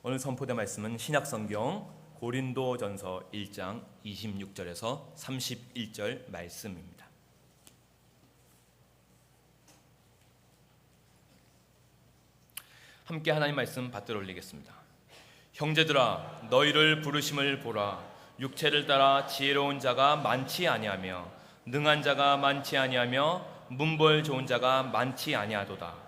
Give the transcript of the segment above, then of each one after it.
오늘 선포된 말씀은 신약성경 고린도전서 1장 26절에서 31절 말씀입니다. 함께 하나님 말씀 받들어 올리겠습니다. 형제들아, 너희를 부르심을 보라. 육체를 따라 지혜로운 자가 많지 아니하며 능한 자가 많지 아니하며 문벌 좋은 자가 많지 아니하도다.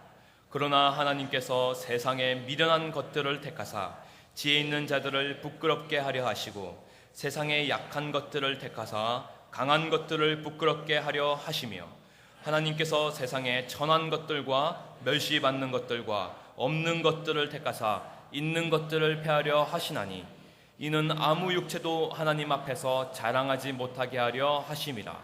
그러나 하나님께서 세상에 미련한 것들을 택하사 지혜 있는 자들을 부끄럽게 하려 하시고 세상에 약한 것들을 택하사 강한 것들을 부끄럽게 하려 하시며 하나님께서 세상에 천한 것들과 멸시받는 것들과 없는 것들을 택하사 있는 것들을 폐하려 하시나니 이는 아무 육체도 하나님 앞에서 자랑하지 못하게 하려 하심이라.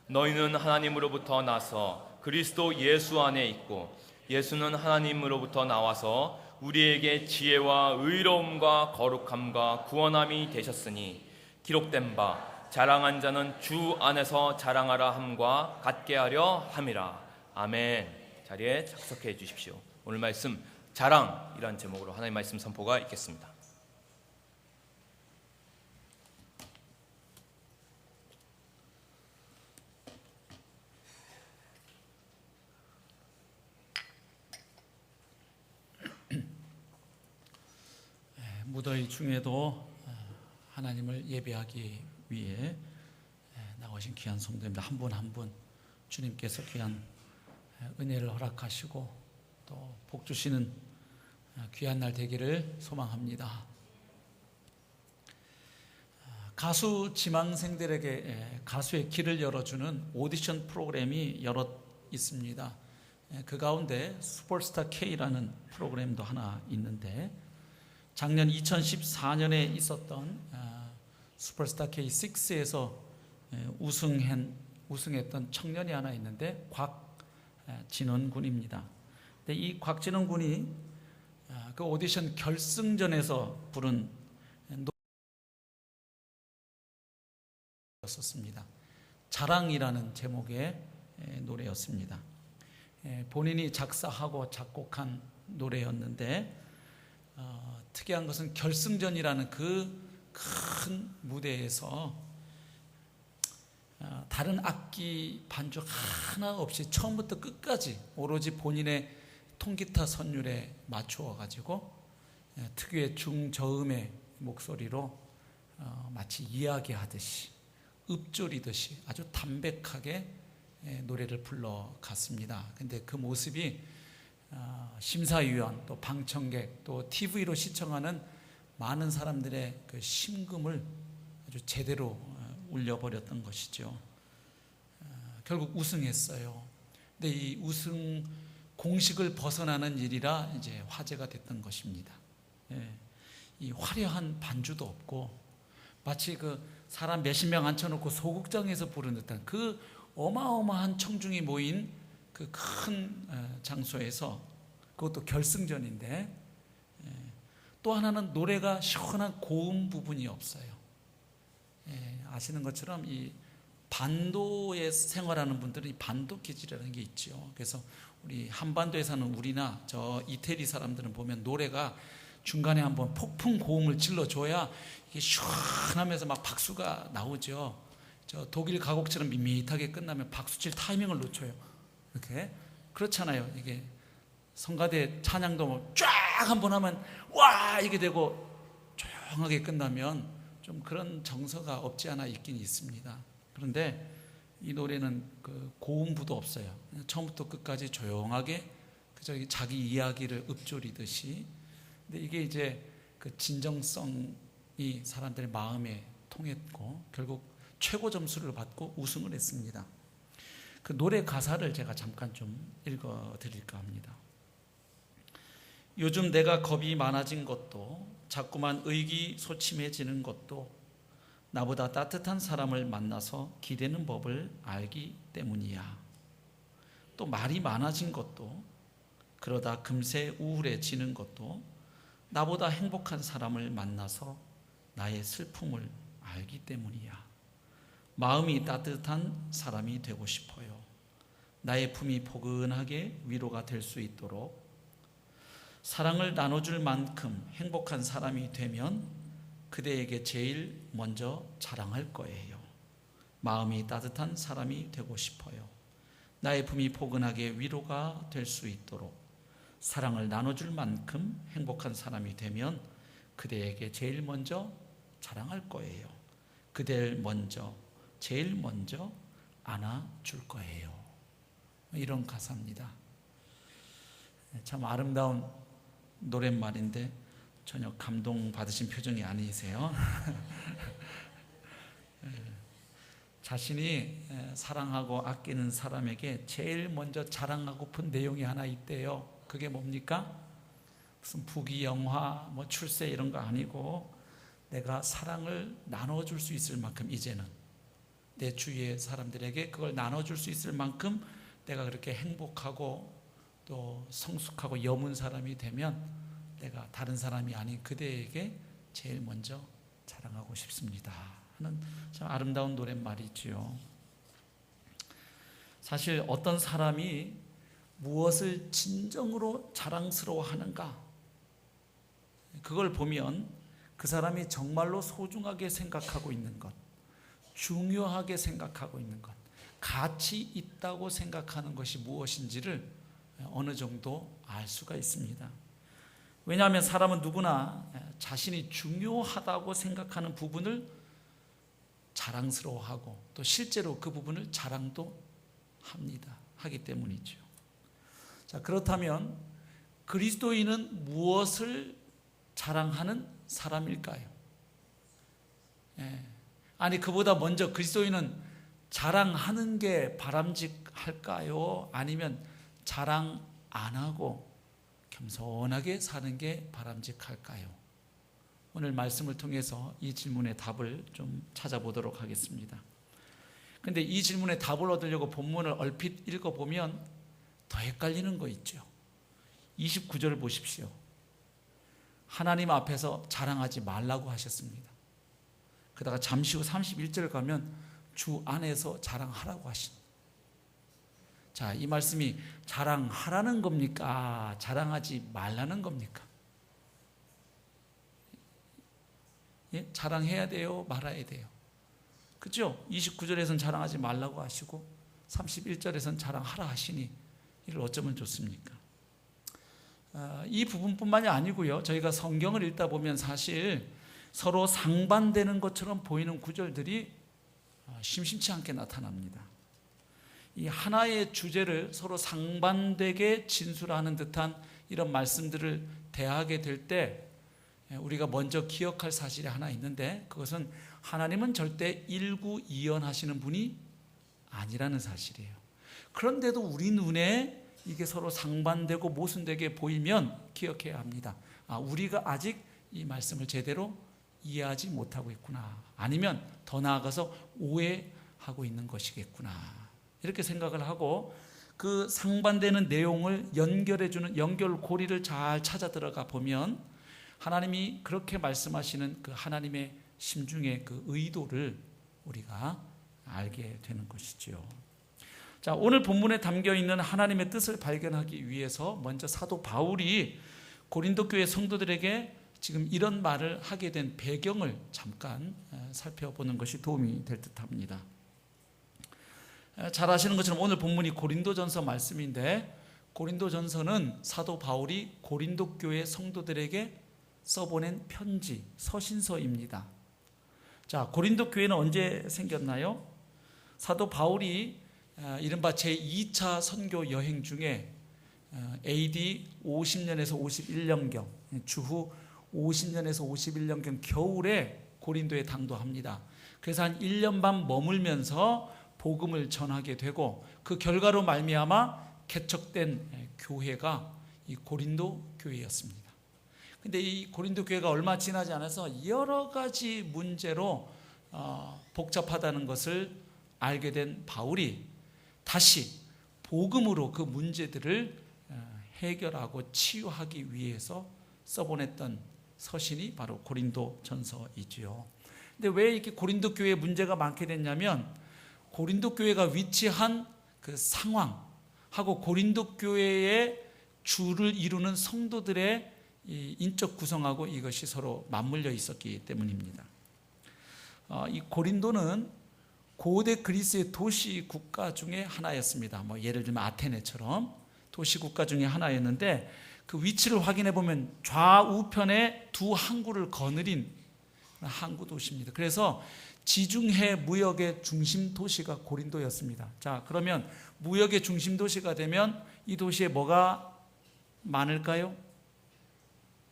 너희는 하나님으로부터 나서 그리스도 예수 안에 있고 예수는 하나님으로부터 나와서 우리에게 지혜와 의로움과 거룩함과 구원함이 되셨으니 기록된 바 자랑한 자는 주 안에서 자랑하라 함과 같게 하려 함이라. 아멘. 자리에 착석해 주십시오. 오늘 말씀 자랑이라는 제목으로 하나님의 말씀 선포가 있겠습니다. 무더위 중에도 하나님을 예배하기 위해 나오신 귀한 성도입니다. 한 분 한 분 주님께서 귀한 은혜를 허락하시고 또 복 주시는 귀한 날 되기를 소망합니다. 가수 지망생들에게 가수의 길을 열어주는 오디션 프로그램이 여럿 있습니다. 그 가운데 슈퍼스타 K라는 프로그램도 하나 있는데 작년 2014년에 있었던 슈퍼스타 K6에서 우승했던 청년이 하나 있는데 곽진원 군입니다. 근데 이 곽진원 군이 그 오디션 결승전에서 부른 노래였습니다. 자랑이라는 제목의 노래였습니다. 본인이 작사하고 작곡한 노래였는데 특이한 것은 결승전이라는 그 큰 무대에서 다른 악기 반주 하나 없이 처음부터 끝까지 오로지 본인의 통기타 선율에 맞추어 가지고 특유의 중저음의 목소리로 마치 이야기하듯이 읊조리듯이 아주 담백하게 노래를 불러갔습니다. 근데 그 모습이 심사위원 또 방청객 또 TV로 시청하는 많은 사람들의 그 심금을 아주 제대로 울려버렸던 것이죠. 결국 우승했어요. 근데 이 우승 공식을 벗어나는 일이라 이제 화제가 됐던 것입니다. 이 화려한 반주도 없고 마치 그 사람 몇십 명 앉혀놓고 소극장에서 부르는 듯한 그 어마어마한 청중이 모인 그 큰 장소에서 그것도 결승전인데 또 하나는 노래가 시원한 고음 부분이 없어요. 아시는 것처럼 이 반도에 생활하는 분들은 이 반도 기질이라는 게 있죠. 그래서 우리 한반도에 사는 우리나 저 이태리 사람들은 보면 노래가 중간에 한번 폭풍 고음을 질러줘야 이게 시원하면서 막 박수가 나오죠. 저 독일 가곡처럼 밋밋하게 끝나면 박수칠 타이밍을 놓쳐요. 이렇게 그렇잖아요. 이게 성가대 찬양도 쫙 한번 하면 와 이게 되고 조용하게 끝나면 좀 그런 정서가 없지 않아 있긴 있습니다. 그런데 이 노래는 그 고음부도 없어요. 처음부터 끝까지 조용하게 그저 자기 이야기를 읊조리듯이. 근데 이게 이제 그 진정성이 사람들의 마음에 통했고 결국 최고 점수를 받고 우승을 했습니다. 그 노래 가사를 제가 잠깐 좀 읽어드릴까 합니다. 요즘 내가 겁이 많아진 것도 자꾸만 의기소침해지는 것도 나보다 따뜻한 사람을 만나서 기대는 법을 알기 때문이야. 또 말이 많아진 것도 그러다 금세 우울해지는 것도 나보다 행복한 사람을 만나서 나의 슬픔을 알기 때문이야. 마음이 따뜻한 사람이 되고 싶어요. 나의 품이 포근하게 위로가 될 수 있도록 사랑을 나눠줄 만큼 행복한 사람이 되면 그대에게 제일 먼저 자랑할 거예요. 마음이 따뜻한 사람이 되고 싶어요. 나의 품이 포근하게 위로가 될 수 있도록 사랑을 나눠줄 만큼 행복한 사람이 되면 그대에게 제일 먼저 자랑할 거예요. 그댈 먼저, 제일 먼저 안아줄 거예요. 이런 가사입니다. 참 아름다운 노랫말인데 전혀 감동받으신 표정이 아니세요? 자신이 사랑하고 아끼는 사람에게 제일 먼저 자랑하고픈 내용이 하나 있대요. 그게 뭡니까? 무슨 부귀영화, 출세 이런 거 아니고 내가 사랑을 나눠줄 수 있을 만큼 이제는 내 주위의 사람들에게 그걸 나눠줄 수 있을 만큼 내가 그렇게 행복하고 또 성숙하고 여문 사람이 되면 내가 다른 사람이 아닌 그대에게 제일 먼저 자랑하고 싶습니다 하는 참 아름다운 노랫말이지요. 사실 어떤 사람이 무엇을 진정으로 자랑스러워하는가, 그걸 보면 그 사람이 정말로 소중하게 생각하고 있는 것, 중요하게 생각하고 있는 것, 가치 있다고 생각하는 것이 무엇인지를 어느 정도 알 수가 있습니다. 왜냐하면 사람은 누구나 자신이 중요하다고 생각하는 부분을 자랑스러워하고 또 실제로 그 부분을 자랑도 합니다. 하기 때문이죠. 자, 그렇다면 그리스도인은 무엇을 자랑하는 사람일까요? 아니, 그보다 먼저 그리스도인은 자랑하는 게 바람직할까요? 아니면 자랑 안 하고 겸손하게 사는 게 바람직할까요? 오늘 말씀을 통해서 이 질문의 답을 좀 찾아보도록 하겠습니다. 그런데 이 질문의 답을 얻으려고 본문을 얼핏 읽어보면 더 헷갈리는 거 있죠. 29절을 보십시오. 하나님 앞에서 자랑하지 말라고 하셨습니다. 그러다가 잠시 후 31절 가면 주 안에서 자랑하라고 하십니다. 자, 이 말씀이 자랑하라는 겁니까? 자랑하지 말라는 겁니까? 예? 자랑해야 돼요? 말아야 돼요? 그렇죠? 29절에서는 자랑하지 말라고 하시고 31절에서는 자랑하라 하시니 이를 어쩌면 좋습니까? 이 부분뿐만이 아니고요. 저희가 성경을 읽다 보면 사실 서로 상반되는 것처럼 보이는 구절들이 심심치 않게 나타납니다. 이 하나의 주제를 서로 상반되게 진술하는 듯한 이런 말씀들을 대하게 될 때 우리가 먼저 기억할 사실이 하나 있는데, 그것은 하나님은 절대 일구이연하시는 분이 아니라는 사실이에요. 그런데도 우리 눈에 이게 서로 상반되고 모순되게 보이면 기억해야 합니다. 우리가 아직 이 말씀을 제대로 이해하지 못하고 있구나, 아니면 더 나아가서 오해하고 있는 것이겠구나, 이렇게 생각을 하고 그 상반되는 내용을 연결해주는 연결고리를 잘 찾아 들어가 보면 하나님이 그렇게 말씀하시는 그 하나님의 심중의 그 의도를 우리가 알게 되는 것이죠. 자, 오늘 본문에 담겨 있는 하나님의 뜻을 발견하기 위해서 먼저 사도 바울이 고린도 교회 성도들에게 지금 이런 말을 하게 된 배경을 잠깐 살펴보는 것이 도움이 될 듯합니다. 잘 아시는 것처럼 오늘 본문이 고린도전서 말씀인데, 고린도전서는 사도 바울이 고린도 교회 성도들에게 써보낸 편지, 서신서입니다. 자, 고린도 교회는 언제 생겼나요? 사도 바울이 이른바 제2차 선교 여행 중에 AD 50년에서 51년경, 주후 50년에서 51년경 겨울에 고린도에 당도합니다. 그래서 한 1년 반 머물면서 복음을 전하게 되고, 그 결과로 말미암아 개척된 교회가 이 고린도 교회였습니다. 근데 이 고린도 교회가 얼마 지나지 않아서 여러 가지 문제로 복잡하다는 것을 알게 된 바울이 다시 복음으로 그 문제들을 해결하고 치유하기 위해서 써보냈던 서신이 바로 고린도전서이지요. 근데 왜 이렇게 고린도 교회에 문제가 많게 됐냐면, 고린도 교회가 위치한 그 상황하고 고린도 교회의 주를 이루는 성도들의 이 인적 구성하고 이것이 서로 맞물려 있었기 때문입니다. 이 고린도는 고대 그리스의 도시 국가 중에 하나였습니다. 예를 들면 아테네처럼 도시 국가 중에 하나였는데 그 위치를 확인해 보면 좌우편에 두 항구를 거느린 항구 도시입니다. 그래서 지중해 무역의 중심 도시가 고린도였습니다. 자, 그러면 무역의 중심 도시가 되면 이 도시에 뭐가 많을까요?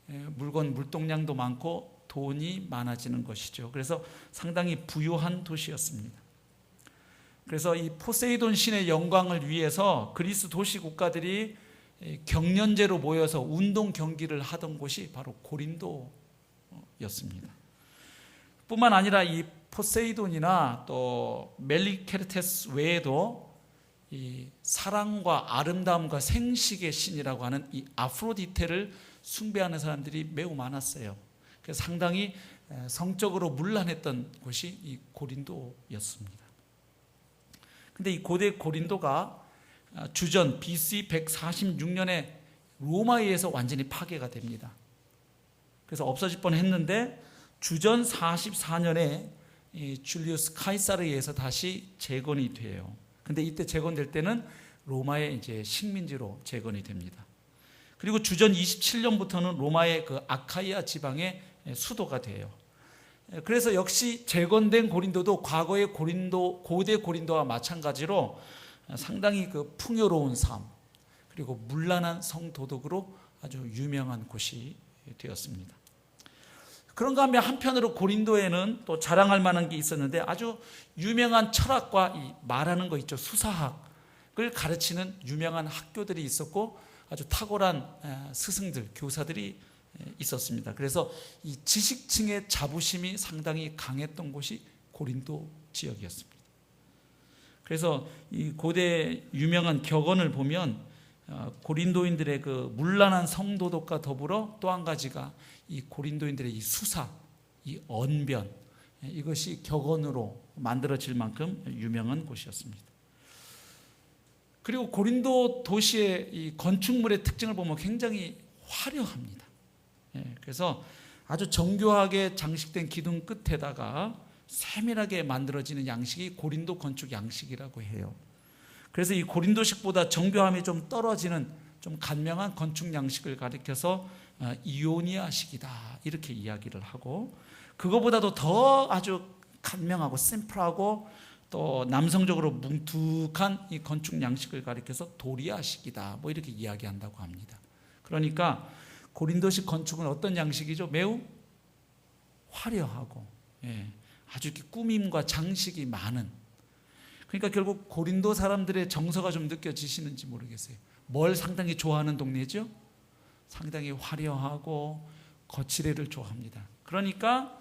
물동량도 많고 돈이 많아지는 것이죠. 그래서 상당히 부유한 도시였습니다. 그래서 이 포세이돈 신의 영광을 위해서 그리스 도시 국가들이 경연제로 모여서 운동 경기를 하던 곳이 바로 고린도였습니다. 뿐만 아니라 이 포세이돈이나 또 멜리케르테스 외에도 이 사랑과 아름다움과 생식의 신이라고 하는 이 아프로디테를 숭배하는 사람들이 매우 많았어요. 그래서 상당히 성적으로 문란했던 곳이 이 고린도였습니다. 근데 이 고대 고린도가 주전 BC 146년에 로마에 의해서 완전히 파괴가 됩니다. 그래서 없어질 뻔했는데 주전 44년에 이 줄리우스 카이사르에 의해서 다시 재건이 돼요. 근데 이때 재건될 때는 로마의 이제 식민지로 재건이 됩니다. 그리고 주전 27년부터는 로마의 그 아카이아 지방의 수도가 돼요. 그래서 역시 재건된 고린도도 과거의 고대 고린도와 마찬가지로 상당히 그 풍요로운 삶 그리고 문란한 성도덕으로 아주 유명한 곳이 되었습니다. 그런가 하면 한편으로 고린도에는 또 자랑할 만한 게 있었는데 아주 유명한 철학과 이 말하는 거 있죠. 수사학을 가르치는 유명한 학교들이 있었고 아주 탁월한 스승들, 교사들이 있었습니다. 그래서 이 지식층의 자부심이 상당히 강했던 곳이 고린도 지역이었습니다. 그래서 이 고대 유명한 격언을 보면 고린도인들의 그 문란한 성도덕과 더불어 또 한 가지가 이 고린도인들의 이 수사, 이 언변 이것이 격언으로 만들어질 만큼 유명한 곳이었습니다. 그리고 고린도 도시의 이 건축물의 특징을 보면 굉장히 화려합니다. 그래서 아주 정교하게 장식된 기둥 끝에다가 세밀하게 만들어지는 양식이 고린도 건축 양식이라고 해요. 그래서 이 고린도식보다 정교함이 좀 떨어지는 좀 간명한 건축 양식을 가리켜서 이오니아식이다 이렇게 이야기를 하고, 그거보다도 더 아주 간명하고 심플하고 또 남성적으로 뭉툭한 이 건축 양식을 가리켜서 도리아식이다 뭐 이렇게 이야기한다고 합니다. 그러니까 고린도식 건축은 어떤 양식이죠? 매우 화려하고 아주 이렇게 꾸밈과 장식이 많은, 그러니까 결국 고린도 사람들의 정서가 좀 느껴지시는지 모르겠어요. 뭘 상당히 좋아하는 동네죠? 상당히 화려하고 거칠애를 좋아합니다. 그러니까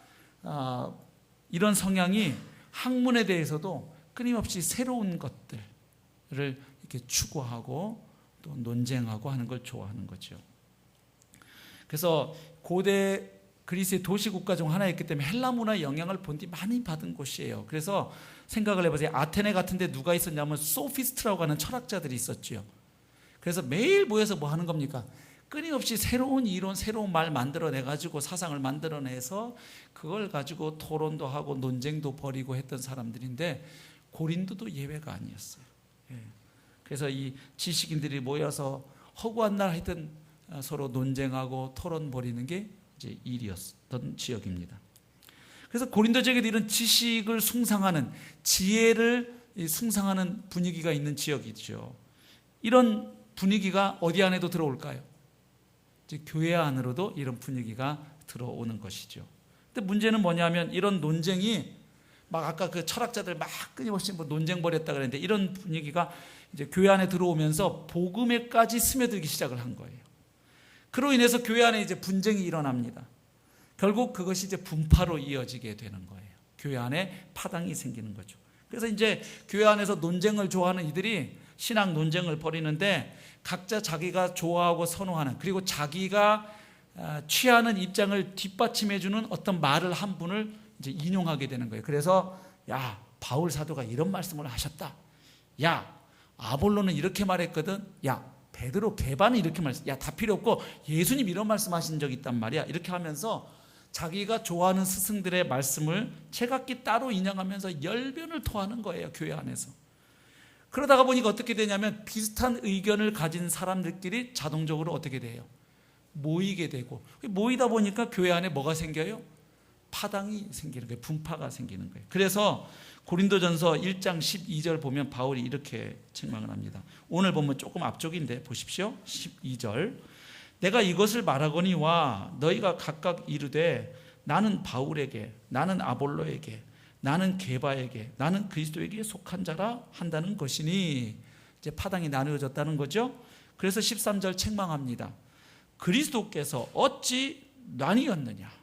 이런 성향이 학문에 대해서도 끊임없이 새로운 것들을 이렇게 추구하고 또 논쟁하고 하는 걸 좋아하는 거죠. 그래서 고대 그리스의 도시 국가 중 하나였기 때문에 헬라 문화의 영향을 본디 많이 받은 곳이에요. 그래서 생각을 해보세요. 아테네 같은 데 누가 있었냐면 소피스트라고 하는 철학자들이 있었죠. 그래서 매일 모여서 뭐 하는 겁니까? 끊임없이 새로운 이론, 새로운 말 만들어내가지고 사상을 만들어내서 그걸 가지고 토론도 하고 논쟁도 벌이고 했던 사람들인데 고린도도 예외가 아니었어요. 그래서 이 지식인들이 모여서 허구한 날 하여튼 서로 논쟁하고 토론 벌이는 게 이제 일이었던 지역입니다. 그래서 고린도 지역에 이런 지식을 숭상하는, 지혜를 숭상하는 분위기가 있는 지역이죠. 이런 분위기가 어디 안에도 들어올까요? 이제 교회 안으로도 이런 분위기가 들어오는 것이죠. 근데 문제는 뭐냐면 이런 논쟁이 막 아까 그 철학자들 막 끊임없이 뭐 논쟁 벌였다 그랬는데 이런 분위기가 이제 교회 안에 들어오면서 복음에까지 스며들기 시작을 한 거예요. 그로 인해서 교회 안에 이제 분쟁이 일어납니다. 결국 그것이 이제 분파로 이어지게 되는 거예요. 교회 안에 파당이 생기는 거죠. 그래서 이제 교회 안에서 논쟁을 좋아하는 이들이 신학 논쟁을 벌이는데 각자 자기가 좋아하고 선호하는, 그리고 자기가 취하는 입장을 뒷받침해주는 어떤 말을 한 분을 이제 인용하게 되는 거예요. 그래서 야, 바울 사도가 이런 말씀을 하셨다. 야, 아볼로는 이렇게 말했거든. 야, 베드로 개반은 이렇게 야, 다 필요 없고 예수님 이런 말씀하신 적 있단 말이야. 이렇게 하면서 자기가 좋아하는 스승들의 말씀을 제각기 따로 인용하면서 열변을 토하는 거예요, 교회 안에서. 그러다가 보니까 어떻게 되냐면 비슷한 의견을 가진 사람들끼리 자동적으로 어떻게 돼요? 모이게 되고, 모이다 보니까 교회 안에 뭐가 생겨요? 파당이 생기는 거예요. 분파가 생기는 거예요. 그래서 고린도전서 1장 12절 보면 바울이 이렇게 책망을 합니다. 오늘 보면 조금 앞쪽인데 보십시오. 12절. 내가 이것을 말하거니와 너희가 각각 이르되 나는 바울에게, 나는 아볼로에게, 나는 게바에게, 나는 그리스도에게 속한 자라 한다는 것이니, 이제 파당이 나누어졌다는 거죠. 그래서 13절 책망합니다. 그리스도께서 어찌 나뉘었느냐?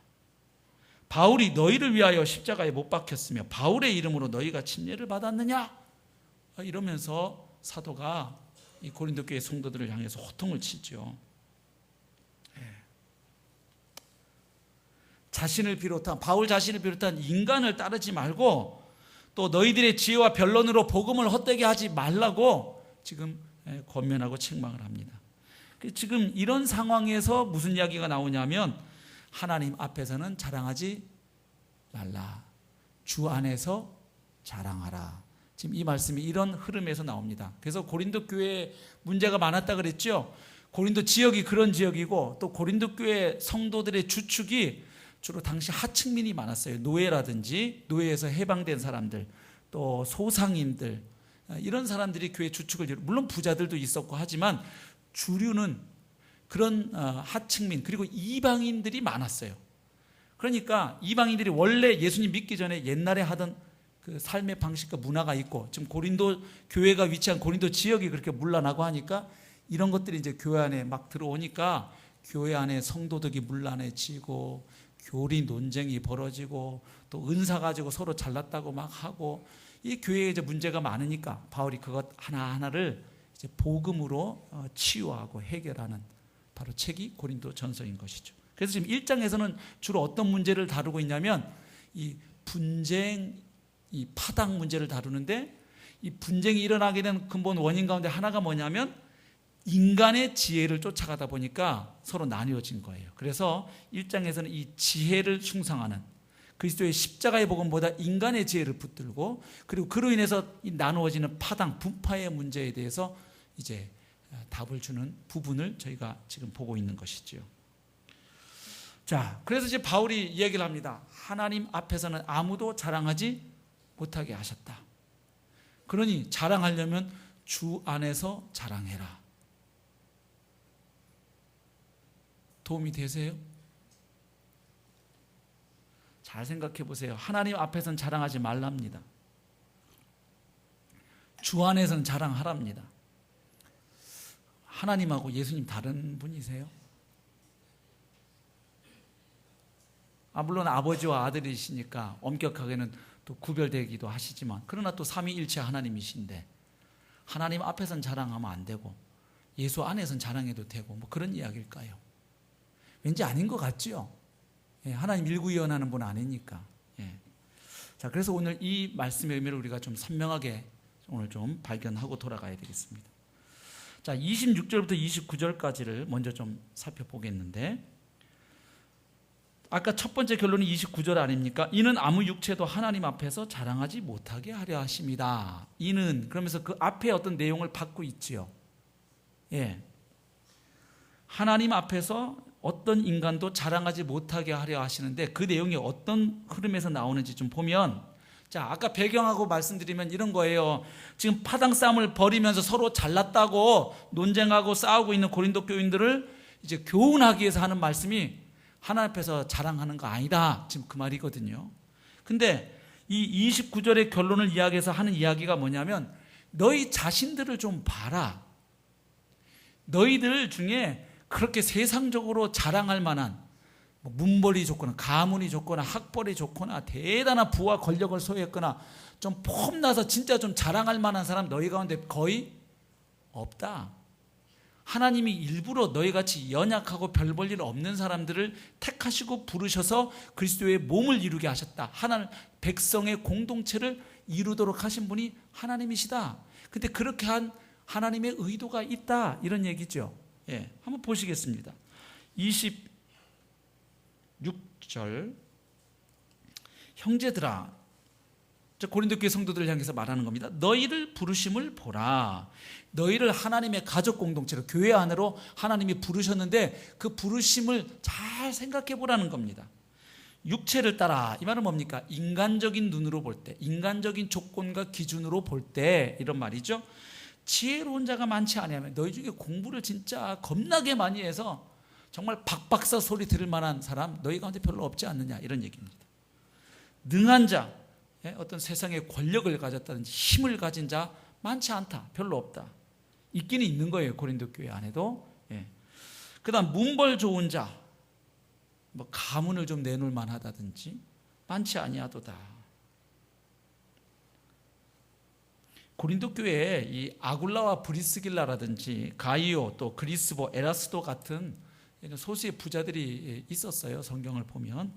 바울이 너희를 위하여 십자가에 못 박혔으며 바울의 이름으로 너희가 침례를 받았느냐? 이러면서 사도가 이 고린도 교회 성도들을 향해서 호통을 치죠. 바울 자신을 비롯한 인간을 따르지 말고 또 너희들의 지혜와 변론으로 복음을 헛되게 하지 말라고 지금 권면하고 책망을 합니다. 지금 이런 상황에서 무슨 이야기가 나오냐면 하나님 앞에서는 자랑하지 말라. 주 안에서 자랑하라. 지금 이 말씀이 이런 흐름에서 나옵니다. 그래서 고린도 교회에 문제가 많았다 그랬죠. 고린도 지역이 그런 지역이고 또 고린도 교회 성도들의 주축이 주로 당시 하층민이 많았어요. 노예라든지 노예에서 해방된 사람들, 또 소상인들, 이런 사람들이 교회 주축을, 물론 부자들도 있었고 하지만 주류는 그런 하층민 그리고 이방인들이 많았어요. 그러니까 이방인들이 원래 예수님 믿기 전에 옛날에 하던 그 삶의 방식과 문화가 있고, 지금 고린도 교회가 위치한 고린도 지역이 그렇게 문란하고 하니까 이런 것들이 이제 교회 안에 막 들어오니까 교회 안에 성도덕이 문란해지고 교리 논쟁이 벌어지고 또 은사 가지고 서로 잘났다고 막 하고, 이 교회에 이제 문제가 많으니까 바울이 그것 하나하나를 이제 복음으로 치유하고 해결하는 바로 책이 고린도 전서인 것이죠. 그래서 지금 1장에서는 주로 어떤 문제를 다루고 있냐면 이 분쟁, 이 파당 문제를 다루는데, 이 분쟁이 일어나게 된 근본 원인 가운데 하나가 뭐냐면 인간의 지혜를 쫓아가다 보니까 서로 나뉘어진 거예요. 그래서 1장에서는 이 지혜를 숭상하는 그리스도의 십자가의 복음보다 인간의 지혜를 붙들고, 그리고 그로 인해서 이 나누어지는 파당, 분파의 문제에 대해서 이제 답을 주는 부분을 저희가 지금 보고 있는 것이죠. 자, 그래서 이제 바울이 이야기를 합니다. 하나님 앞에서는 아무도 자랑하지 못하게 하셨다. 그러니 자랑하려면 주 안에서 자랑해라. 도움이 되세요? 잘 생각해 보세요. 하나님 앞에서는 자랑하지 말랍니다. 주 안에서는 자랑하랍니다. 하나님하고 예수님 다른 분이세요? 물론 아버지와 아들이시니까 엄격하게는 또 구별되기도 하시지만, 그러나 또 삼위일체 하나님이신데 하나님 앞에서는 자랑하면 안 되고 예수 안에서는 자랑해도 되고, 뭐 그런 이야기일까요? 왠지 아닌 것 같죠? 예, 하나님 일구이연하는 분 아니니까. 예. 자, 그래서 오늘 이 말씀의 의미를 우리가 좀 선명하게 오늘 좀 발견하고 돌아가야 되겠습니다. 자, 26절부터 29절까지를 먼저 좀 살펴보겠는데, 아까 첫 번째 결론이 29절 아닙니까? 이는 아무 육체도 하나님 앞에서 자랑하지 못하게 하려 하심이다. 이는, 그러면서 그 앞에 어떤 내용을 받고 있지요. 예. 하나님 앞에서 어떤 인간도 자랑하지 못하게 하려 하시는데, 그 내용이 어떤 흐름에서 나오는지 좀 보면, 자, 아까 배경하고 말씀드리면 이런 거예요. 지금 파당 싸움을 벌이면서 서로 잘났다고 논쟁하고 싸우고 있는 고린도 교인들을 이제 교훈하기 위해서 하는 말씀이 하나님 앞에서 자랑하는 거 아니다, 지금 그 말이거든요. 근데 이 29절의 결론을 이야기해서 하는 이야기가 뭐냐면, 너희 자신들을 좀 봐라. 너희들 중에 그렇게 세상적으로 자랑할 만한, 문벌이 좋거나 가문이 좋거나 학벌이 좋거나 대단한 부와 권력을 소유했거나 좀 폼나서 진짜 좀 자랑할 만한 사람 너희 가운데 거의 없다. 하나님이 일부러 너희같이 연약하고 별 볼 일 없는 사람들을 택하시고 부르셔서 그리스도의 몸을 이루게 하셨다. 하나님 백성의 공동체를 이루도록 하신 분이 하나님이시다. 근데 그렇게 한 하나님의 의도가 있다 이런 얘기죠. 예, 한번 보시겠습니다. 26절 형제들아, 고린도 교회 성도들을 향해서 말하는 겁니다. 너희를 부르심을 보라. 너희를 하나님의 가족 공동체로 교회 안으로 하나님이 부르셨는데 그 부르심을 잘 생각해 보라는 겁니다. 육체를 따라, 이 말은 뭡니까? 인간적인 눈으로 볼 때, 인간적인 조건과 기준으로 볼 때 이런 말이죠. 지혜로운 자가 많지 아니하면, 너희 중에 공부를 진짜 겁나게 많이 해서 정말 박박사 소리 들을 만한 사람 너희 가운데 별로 없지 않느냐 이런 얘기입니다. 능한 자, 어떤 세상의 권력을 가졌다든지 힘을 가진 자 많지 않다, 별로 없다. 있기는 있는 거예요, 고린도 교회 안에도. 그 다음 문벌 좋은 자, 뭐 가문을 좀 내놓을 만하다든지 많지 아니하도다. 고린도 교회에 이 아굴라와 브리스길라라든지 가이오, 또 그리스보, 에라스도 같은 소수의 부자들이 있었어요, 성경을 보면.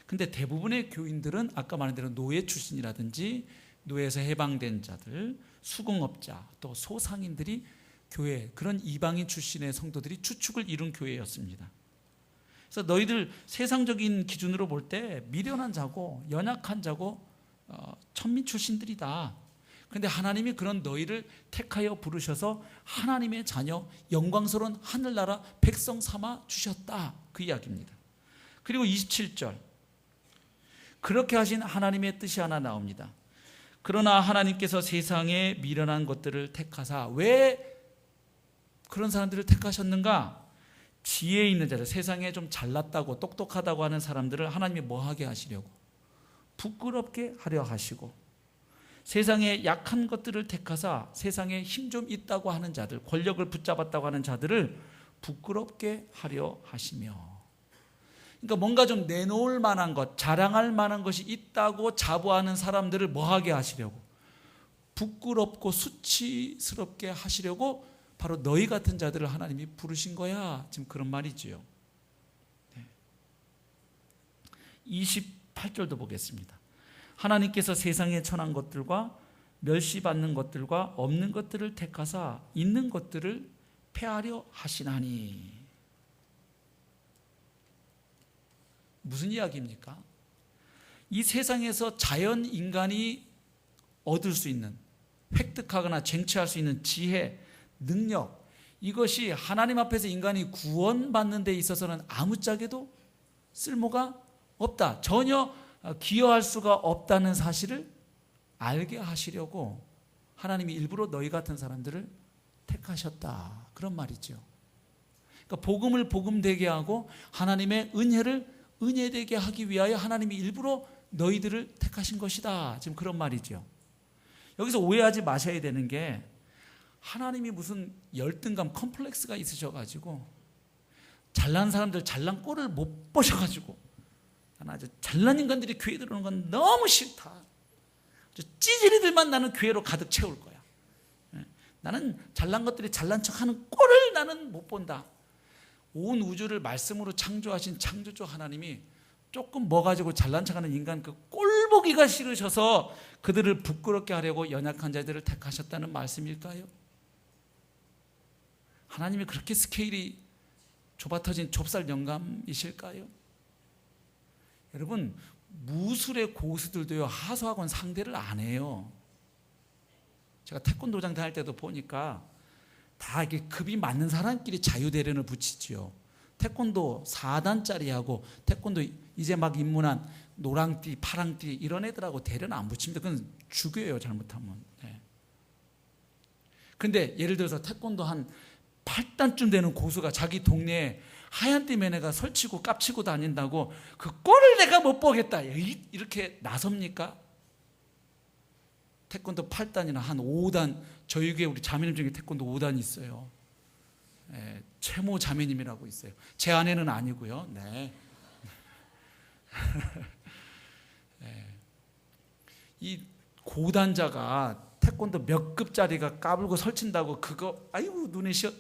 근데 대부분의 교인들은 아까 말한 대로 노예 출신이라든지 노예에서 해방된 자들, 수공업자, 또 소상인들이 교회, 그런 이방인 출신의 성도들이 주축을 이룬 교회였습니다. 그래서 너희들 세상적인 기준으로 볼 때 미련한 자고 연약한 자고 천민 출신들이다. 그런데 하나님이 그런 너희를 택하여 부르셔서 하나님의 자녀, 영광스러운 하늘나라 백성 삼아 주셨다, 그 이야기입니다. 그리고 27절, 그렇게 하신 하나님의 뜻이 하나 나옵니다. 그러나 하나님께서 세상에 미련한 것들을 택하사, 왜 그런 사람들을 택하셨는가? 지혜 있는 자들, 세상에 좀 잘났다고 똑똑하다고 하는 사람들을 하나님이 뭐하게 하시려고? 부끄럽게 하려 하시고, 세상에 약한 것들을 택하사 세상에 힘 좀 있다고 하는 자들, 권력을 붙잡았다고 하는 자들을 부끄럽게 하려 하시며, 그러니까 뭔가 좀 내놓을 만한 것, 자랑할 만한 것이 있다고 자부하는 사람들을 뭐하게 하시려고? 부끄럽고 수치스럽게 하시려고 바로 너희 같은 자들을 하나님이 부르신 거야, 지금 그런 말이지요. 28절도 보겠습니다. 하나님께서 세상에 천한 것들과 멸시받는 것들과 없는 것들을 택하사 있는 것들을 폐하려 하시나니. 무슨 이야기입니까? 이 세상에서 자연 인간이 얻을 수 있는, 획득하거나 쟁취할 수 있는 지혜, 능력, 이것이 하나님 앞에서 인간이 구원받는 데 있어서는 아무짝에도 쓸모가 없다, 전혀 기여할 수가 없다는 사실을 알게 하시려고 하나님이 일부러 너희 같은 사람들을 택하셨다, 그런 말이죠. 그러니까 복음을 복음되게 하고 하나님의 은혜를 은혜되게 하기 위하여 하나님이 일부러 너희들을 택하신 것이다, 지금 그런 말이죠. 여기서 오해하지 마셔야 되는 게, 하나님이 무슨 열등감, 컴플렉스가 있으셔가지고 잘난 사람들 잘난 꼴을 못 보셔가지고, 나는 아주 잘난 인간들이 교회 들어오는 건 너무 싫다, 찌질이들만 나는 교회로 가득 채울 거야, 나는 잘난 것들이 잘난 척하는 꼴을 나는 못 본다. 온 우주를 말씀으로 창조하신 창조주 하나님이 조금 뭐 가지고 잘난 척하는 인간 그 꼴보기가 싫으셔서 그들을 부끄럽게 하려고 연약한 자들을 택하셨다는 말씀일까요? 하나님이 그렇게 스케일이 좁아터진 좁쌀 영감이실까요? 여러분, 무술의 고수들도요, 하수학원 상대를 안 해요. 제가 태권도장 다닐 때도 보니까 다 이렇게 급이 맞는 사람끼리 자유대련을 붙이지요. 태권도 4단짜리하고 태권도 이제 막 입문한 노랑띠, 파랑띠 이런 애들하고 대련 안 붙입니다. 그건 죽여요, 잘못하면. 근데 예를 들어서 태권도 한 8단쯤 되는 고수가 자기 동네에 하얀띠 매네가 설치고 깝치고 다닌다고 그 꼴을 내가 못 보겠다, 이렇게 나섭니까? 태권도 8단이나 한 5단, 저희 교회 우리 자매님 중에 태권도 5단이 있어요. 최모 자매님이라고 있어요. 제 아내는 아니고요. 네. 이 고단자가 태권도 몇 급짜리가 까불고 설친다고 그거 아이고 눈에 씌어,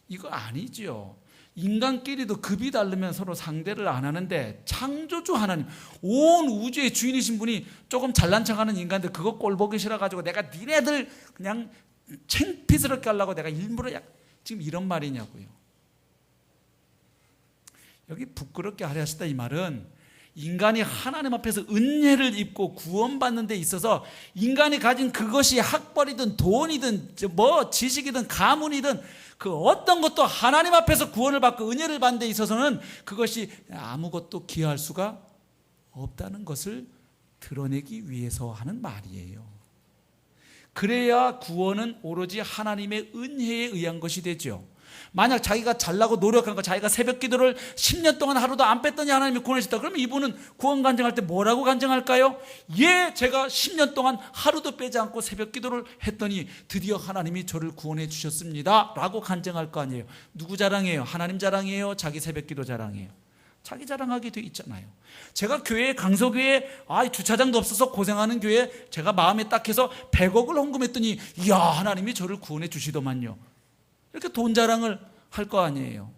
이거 아니죠. 인간끼리도 급이 다르면 서로 상대를 안 하는데, 창조주 하나님, 온 우주의 주인이신 분이 조금 잘난 척하는 인간들 그거 꼴보기 싫어가지고 내가 니네들 그냥 창피스럽게 하려고 내가 일부러 지금 이런 말이냐고요. 여기 부끄럽게 하려 하시다 이 말은 인간이 하나님 앞에서 은혜를 입고 구원받는 데 있어서 인간이 가진 그것이 학벌이든 돈이든 뭐 지식이든 가문이든 그 어떤 것도 하나님 앞에서 구원을 받고 은혜를 받는 데 있어서는 그것이 아무것도 기여할 수가 없다는 것을 드러내기 위해서 하는 말이에요. 그래야 구원은 오로지 하나님의 은혜에 의한 것이 되죠. 만약 자기가 잘나고 노력한 거, 자기가 새벽 기도를 10년 동안 하루도 안 뺐더니 하나님이 구원하셨다. 그러면 이분은 구원 간증할 때 뭐라고 간증할까요? 예, 제가 10년 동안 하루도 빼지 않고 새벽 기도를 했더니 드디어 하나님이 저를 구원해 주셨습니다 라고 간증할 거 아니에요. 누구 자랑이에요? 하나님 자랑이에요? 자기 새벽 기도 자랑이에요? 자기 자랑하게 돼 있잖아요. 제가 교회 강서교회 주차장도 없어서 고생하는 교회 제가 마음에 딱 해서 100억을 헌금했더니 이야 하나님이 저를 구원해 주시더만요. 이렇게 돈 자랑을 할 거 아니에요.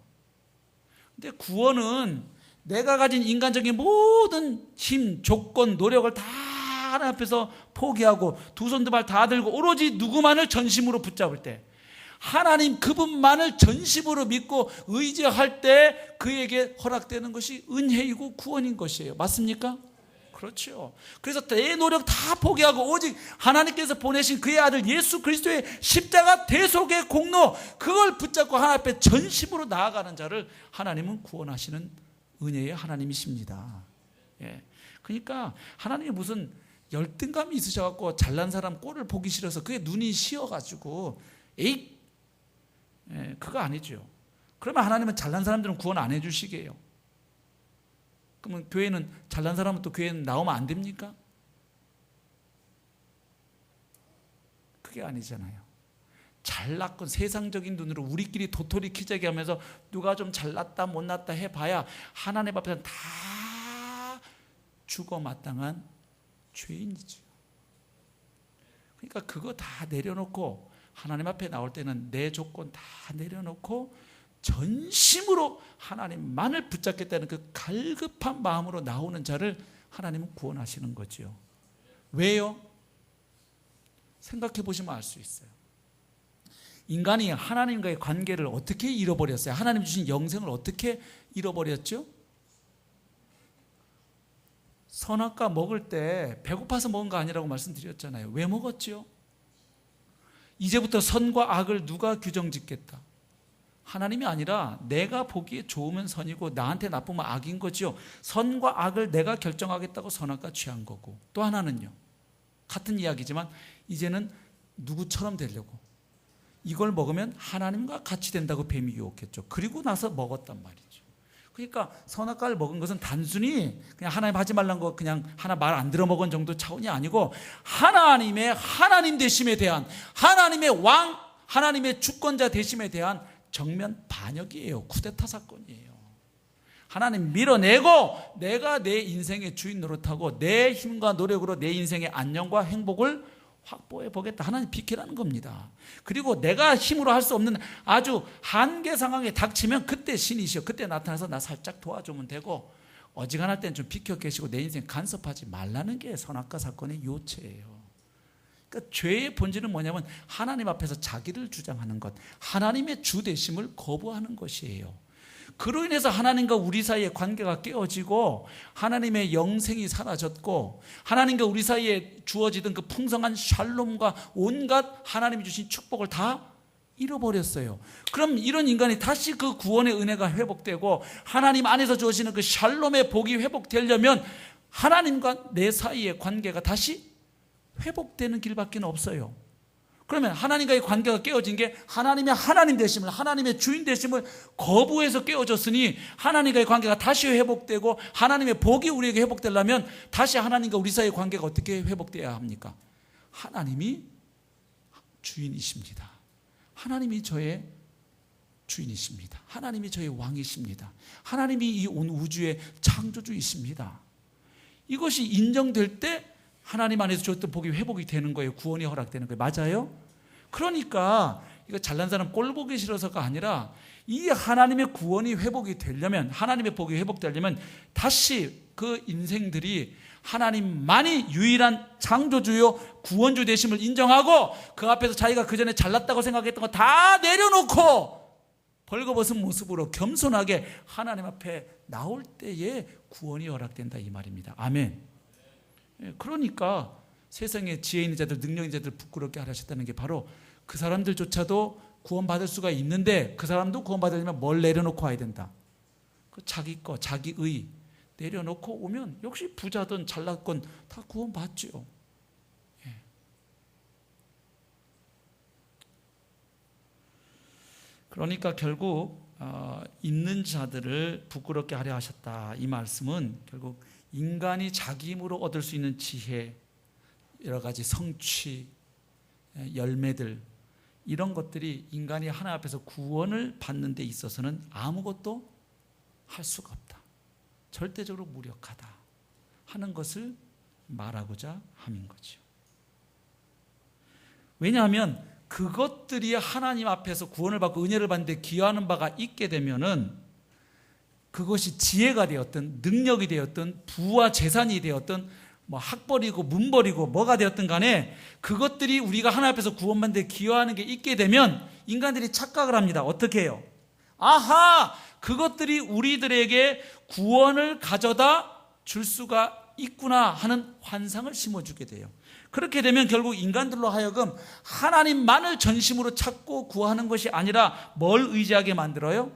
근데 구원은 내가 가진 인간적인 모든 힘, 조건, 노력을 다 하나님 앞에서 포기하고 두 손 두 발 다 들고 오로지 누구만을 전심으로 붙잡을 때, 하나님 그분만을 전심으로 믿고 의지할 때 그에게 허락되는 것이 은혜이고 구원인 것이에요. 맞습니까? 그렇죠. 그래서 내 노력 다 포기하고 오직 하나님께서 보내신 그의 아들 예수 그리스도의 십자가 대속의 공로, 그걸 붙잡고 하나님 앞에 전심으로 나아가는 자를 하나님은 구원하시는 은혜의 하나님이십니다. 예. 그러니까 하나님이 무슨 열등감이 있으셔갖고 잘난 사람 꼴을 보기 싫어서 그게 눈이 시어가지고 그거 아니죠. 그러면 하나님은 잘난 사람들은 구원 안 해주시게요. 그러면 교회는 잘난 사람은 또 교회는 나오면 안 됩니까? 그게 아니잖아요. 잘났건 세상적인 눈으로 우리끼리 도토리 키재기 하면서 누가 좀 잘났다 못났다 해봐야 하나님 앞에서는 다 죽어 마땅한 죄인이죠. 그러니까 그거 다 내려놓고 하나님 앞에 나올 때는 내 조건 다 내려놓고 전심으로 하나님만을 붙잡겠다는 그 갈급한 마음으로 나오는 자를 하나님은 구원하시는 거죠. 왜요? 생각해 보시면 알 수 있어요. 인간이 하나님과의 관계를 어떻게 잃어버렸어요? 하나님 주신 영생을 어떻게 잃어버렸죠? 선악과 먹을 때 배고파서 먹은 거 아니라고 말씀드렸잖아요. 왜 먹었죠? 이제부터 선과 악을 누가 규정짓겠다? 하나님이 아니라 내가 보기에 좋으면 선이고 나한테 나쁘면 악인 거죠. 선과 악을 내가 결정하겠다고 선악과 취한 거고, 또 하나는요, 같은 이야기지만 이제는 누구처럼 되려고 이걸 먹으면 하나님과 같이 된다고 뱀이 유혹했죠. 그리고 나서 먹었단 말이죠. 그러니까 선악과를 먹은 것은 단순히 그냥 하나님 하지 말란 거 그냥 하나 말 안 들어 먹은 정도 차원이 아니고 하나님의 하나님 되심에 대한, 하나님의 왕, 하나님의 주권자 되심에 대한 정면 반역이에요. 쿠데타 사건이에요. 하나님 밀어내고 내가 내 인생의 주인 노릇하고 내 힘과 노력으로 내 인생의 안녕과 행복을 확보해 보겠다. 하나님 비키라는 겁니다. 그리고 내가 힘으로 할 수 없는 아주 한계 상황에 닥치면 그때 신이시여 그때 나타나서 나 살짝 도와주면 되고, 어지간할 때는 좀 비켜 계시고 내 인생 간섭하지 말라는 게 선악과 사건의 요체예요. 그러니까 죄의 본질은 뭐냐면 하나님 앞에서 자기를 주장하는 것, 하나님의 주 되심을 거부하는 것이에요. 그로 인해서 하나님과 우리 사이의 관계가 깨어지고 하나님의 영생이 사라졌고 하나님과 우리 사이에 주어지던 그 풍성한 샬롬과 온갖 하나님이 주신 축복을 다 잃어버렸어요. 그럼 이런 인간이 다시 그 구원의 은혜가 회복되고 하나님 안에서 주어지는 그 샬롬의 복이 회복되려면 하나님과 내 사이의 관계가 다시 회복되는 길밖에 없어요. 그러면 하나님과의 관계가 깨어진 게 하나님의 하나님 되심을, 하나님의 주인 되심을 거부해서 깨어졌으니 하나님과의 관계가 다시 회복되고 하나님의 복이 우리에게 회복되려면 다시 하나님과 우리 사이의 관계가 어떻게 회복되어야 합니까? 하나님이 주인이십니다. 하나님이 저의 주인이십니다. 하나님이 저의 왕이십니다. 하나님이 이 온 우주의 창조주이십니다. 이것이 인정될 때 하나님 안에서 줬던 복이 회복이 되는 거예요. 구원이 허락되는 거예요. 맞아요? 그러니까 이거 잘난 사람 꼴 보기 싫어서가 아니라 이 하나님의 구원이 회복이 되려면, 하나님의 복이 회복되려면 다시 그 인생들이 하나님만이 유일한 창조주요 구원주 되심을 인정하고 그 앞에서 자기가 그전에 잘났다고 생각했던 거 다 내려놓고 벌거벗은 모습으로 겸손하게 하나님 앞에 나올 때에 구원이 허락된다 이 말입니다. 아멘. 그러니까 세상에 지혜 있는 자들, 능력 있는 자들 부끄럽게 하셨다는 게 바로 그 사람들조차도 구원받을 수가 있는데 그 사람도 구원받으려면 뭘 내려놓고 와야 된다. 자기 거, 자기 의 내려놓고 오면 역시 부자든 잘났건 다 구원받죠. 그러니까 결국 있는 자들을 부끄럽게 하려 하셨다. 이 말씀은 결국 인간이 자기 힘으로 얻을 수 있는 지혜, 여러 가지 성취, 열매들 이런 것들이 인간이 하나님 앞에서 구원을 받는 데 있어서는 아무것도 할 수가 없다. 절대적으로 무력하다 하는 것을 말하고자 함인 거죠. 왜냐하면 그것들이 하나님 앞에서 구원을 받고 은혜를 받는데 기여하는 바가 있게 되면은 그것이 지혜가 되었든 능력이 되었든 부와 재산이 되었든 뭐 학벌이고 문벌이고 뭐가 되었든 간에 그것들이 우리가 하나님 앞에서 구원받는 데 기여하는 게 있게 되면 인간들이 착각을 합니다. 어떻게 해요? 아하! 그것들이 우리들에게 구원을 가져다 줄 수가 있구나 하는 환상을 심어주게 돼요. 그렇게 되면 결국 인간들로 하여금 하나님만을 전심으로 찾고 구하는 것이 아니라 뭘 의지하게 만들어요?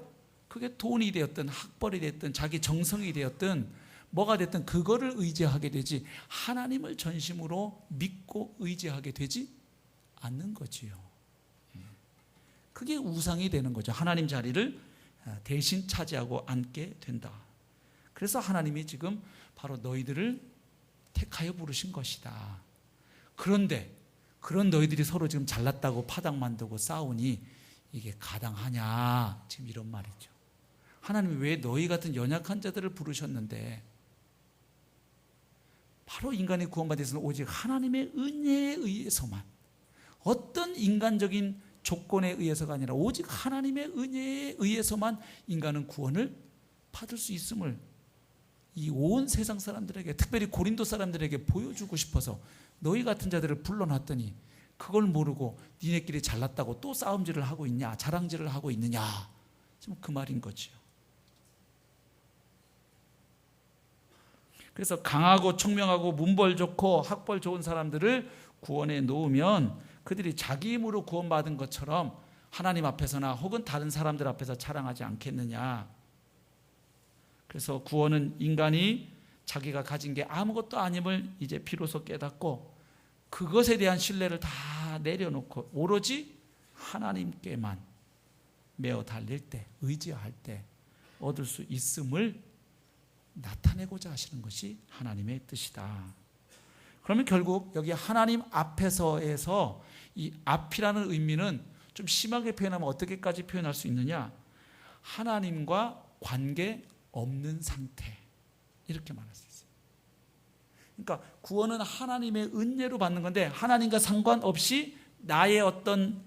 그게 돈이 되었든 학벌이 되었든 자기 정성이 되었든 뭐가 됐든 그거를 의지하게 되지 하나님을 전심으로 믿고 의지하게 되지 않는 거지요. 그게 우상이 되는 거죠. 하나님 자리를 대신 차지하고 앉게 된다. 그래서 하나님이 지금 바로 너희들을 택하여 부르신 것이다. 그런데 그런 너희들이 서로 지금 잘났다고 파당 만들고 싸우니 이게 가당하냐 지금 이런 말이죠. 하나님이 왜 너희 같은 연약한 자들을 부르셨는데 바로 인간의 구원받기 위해서는 오직 하나님의 은혜에 의해서만 어떤 인간적인 조건에 의해서가 아니라 오직 하나님의 은혜에 의해서만 인간은 구원을 받을 수 있음을 이 온 세상 사람들에게 특별히 고린도 사람들에게 보여주고 싶어서 너희 같은 자들을 불러놨더니 그걸 모르고 니네끼리 잘났다고 또 싸움질을 하고 있냐 자랑질을 하고 있느냐 지금 그 말인 거지요. 그래서 강하고 청명하고 문벌 좋고 학벌 좋은 사람들을 구원해 놓으면 그들이 자기 힘으로 구원받은 것처럼 하나님 앞에서나 혹은 다른 사람들 앞에서 자랑하지 않겠느냐. 그래서 구원은 인간이 자기가 가진 게 아무것도 아님을 이제 비로소 깨닫고 그것에 대한 신뢰를 다 내려놓고 오로지 하나님께만 매어 달릴 때 의지할 때 얻을 수 있음을 나타내고자 하시는 것이 하나님의 뜻이다. 그러면 결국 여기 하나님 앞에서에서 이 앞이라는 의미는 좀 심하게 표현하면 어떻게까지 표현할 수 있느냐? 하나님과 관계 없는 상태 이렇게 말할 수 있어요. 그러니까 구원은 하나님의 은혜로 받는 건데 하나님과 상관없이 나의 어떤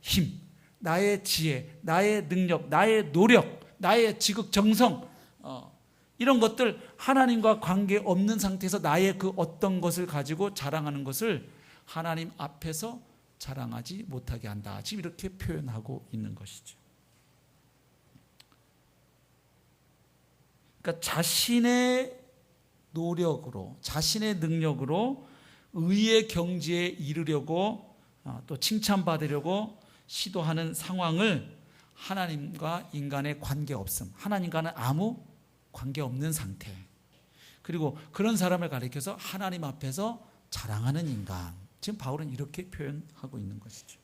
힘, 나의 지혜, 나의 능력, 나의 노력, 나의 지극정성 이런 것들 하나님과 관계없는 상태에서 나의 그 어떤 것을 가지고 자랑하는 것을 하나님 앞에서 자랑하지 못하게 한다. 지금 이렇게 표현하고 있는 것이죠. 그러니까 자신의 노력으로 자신의 능력으로 의의 경지에 이르려고 또 칭찬받으려고 시도하는 상황을 하나님과 인간의 관계없음, 하나님과는 아무 관계없는 상태, 그리고 그런 사람을 가리켜서 하나님 앞에서 자랑하는 인간, 지금 바울은 이렇게 표현하고 있는 것이죠.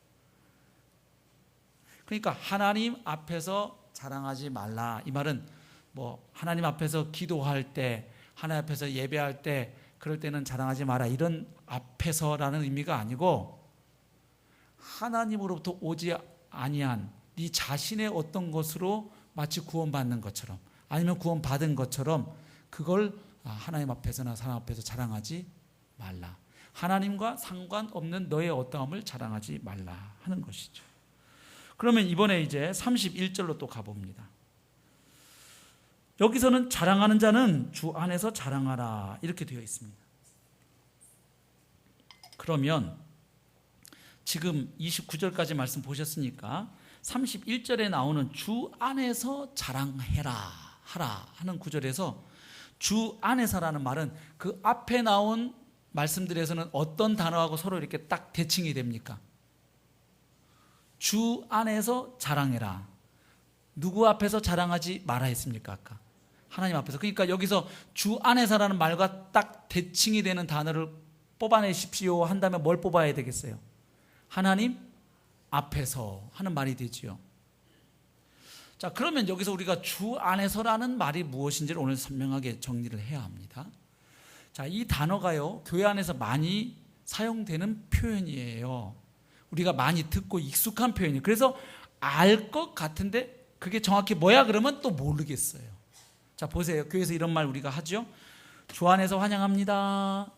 그러니까 하나님 앞에서 자랑하지 말라 이 말은 뭐 하나님 앞에서 기도할 때 하나님 앞에서 예배할 때 그럴 때는 자랑하지 마라 이런 앞에서라는 의미가 아니고 하나님으로부터 오지 아니한 네 자신의 어떤 것으로 마치 구원받는 것처럼 아니면 구원받은 것처럼 그걸 하나님 앞에서나 사람 앞에서 자랑하지 말라. 하나님과 상관없는 너의 어떠함을 자랑하지 말라 하는 것이죠. 그러면 이번에 이제 31절로 또 가봅니다. 여기서는 자랑하는 자는 주 안에서 자랑하라 이렇게 되어 있습니다. 그러면 지금 29절까지 말씀 보셨으니까 31절에 나오는 주 안에서 자랑해라 하라 하는 구절에서 주 안에서라는 말은 그 앞에 나온 말씀들에서는 어떤 단어하고 서로 이렇게 딱 대칭이 됩니까? 주 안에서 자랑해라. 누구 앞에서 자랑하지 마라 했습니까? 아까 하나님 앞에서. 그러니까 여기서 주 안에서라는 말과 딱 대칭이 되는 단어를 뽑아내십시오 한다면 뭘 뽑아야 되겠어요? 하나님 앞에서 하는 말이 되지요. 자, 그러면 여기서 우리가 주 안에서라는 말이 무엇인지를 오늘 선명하게 정리를 해야 합니다. 자, 이 단어가요, 교회 안에서 많이 사용되는 표현이에요. 우리가 많이 듣고 익숙한 표현이에요. 그래서 알 것 같은데 그게 정확히 뭐야 그러면 또 모르겠어요. 자, 보세요. 교회에서 이런 말 우리가 하죠. 주 안에서 환영합니다.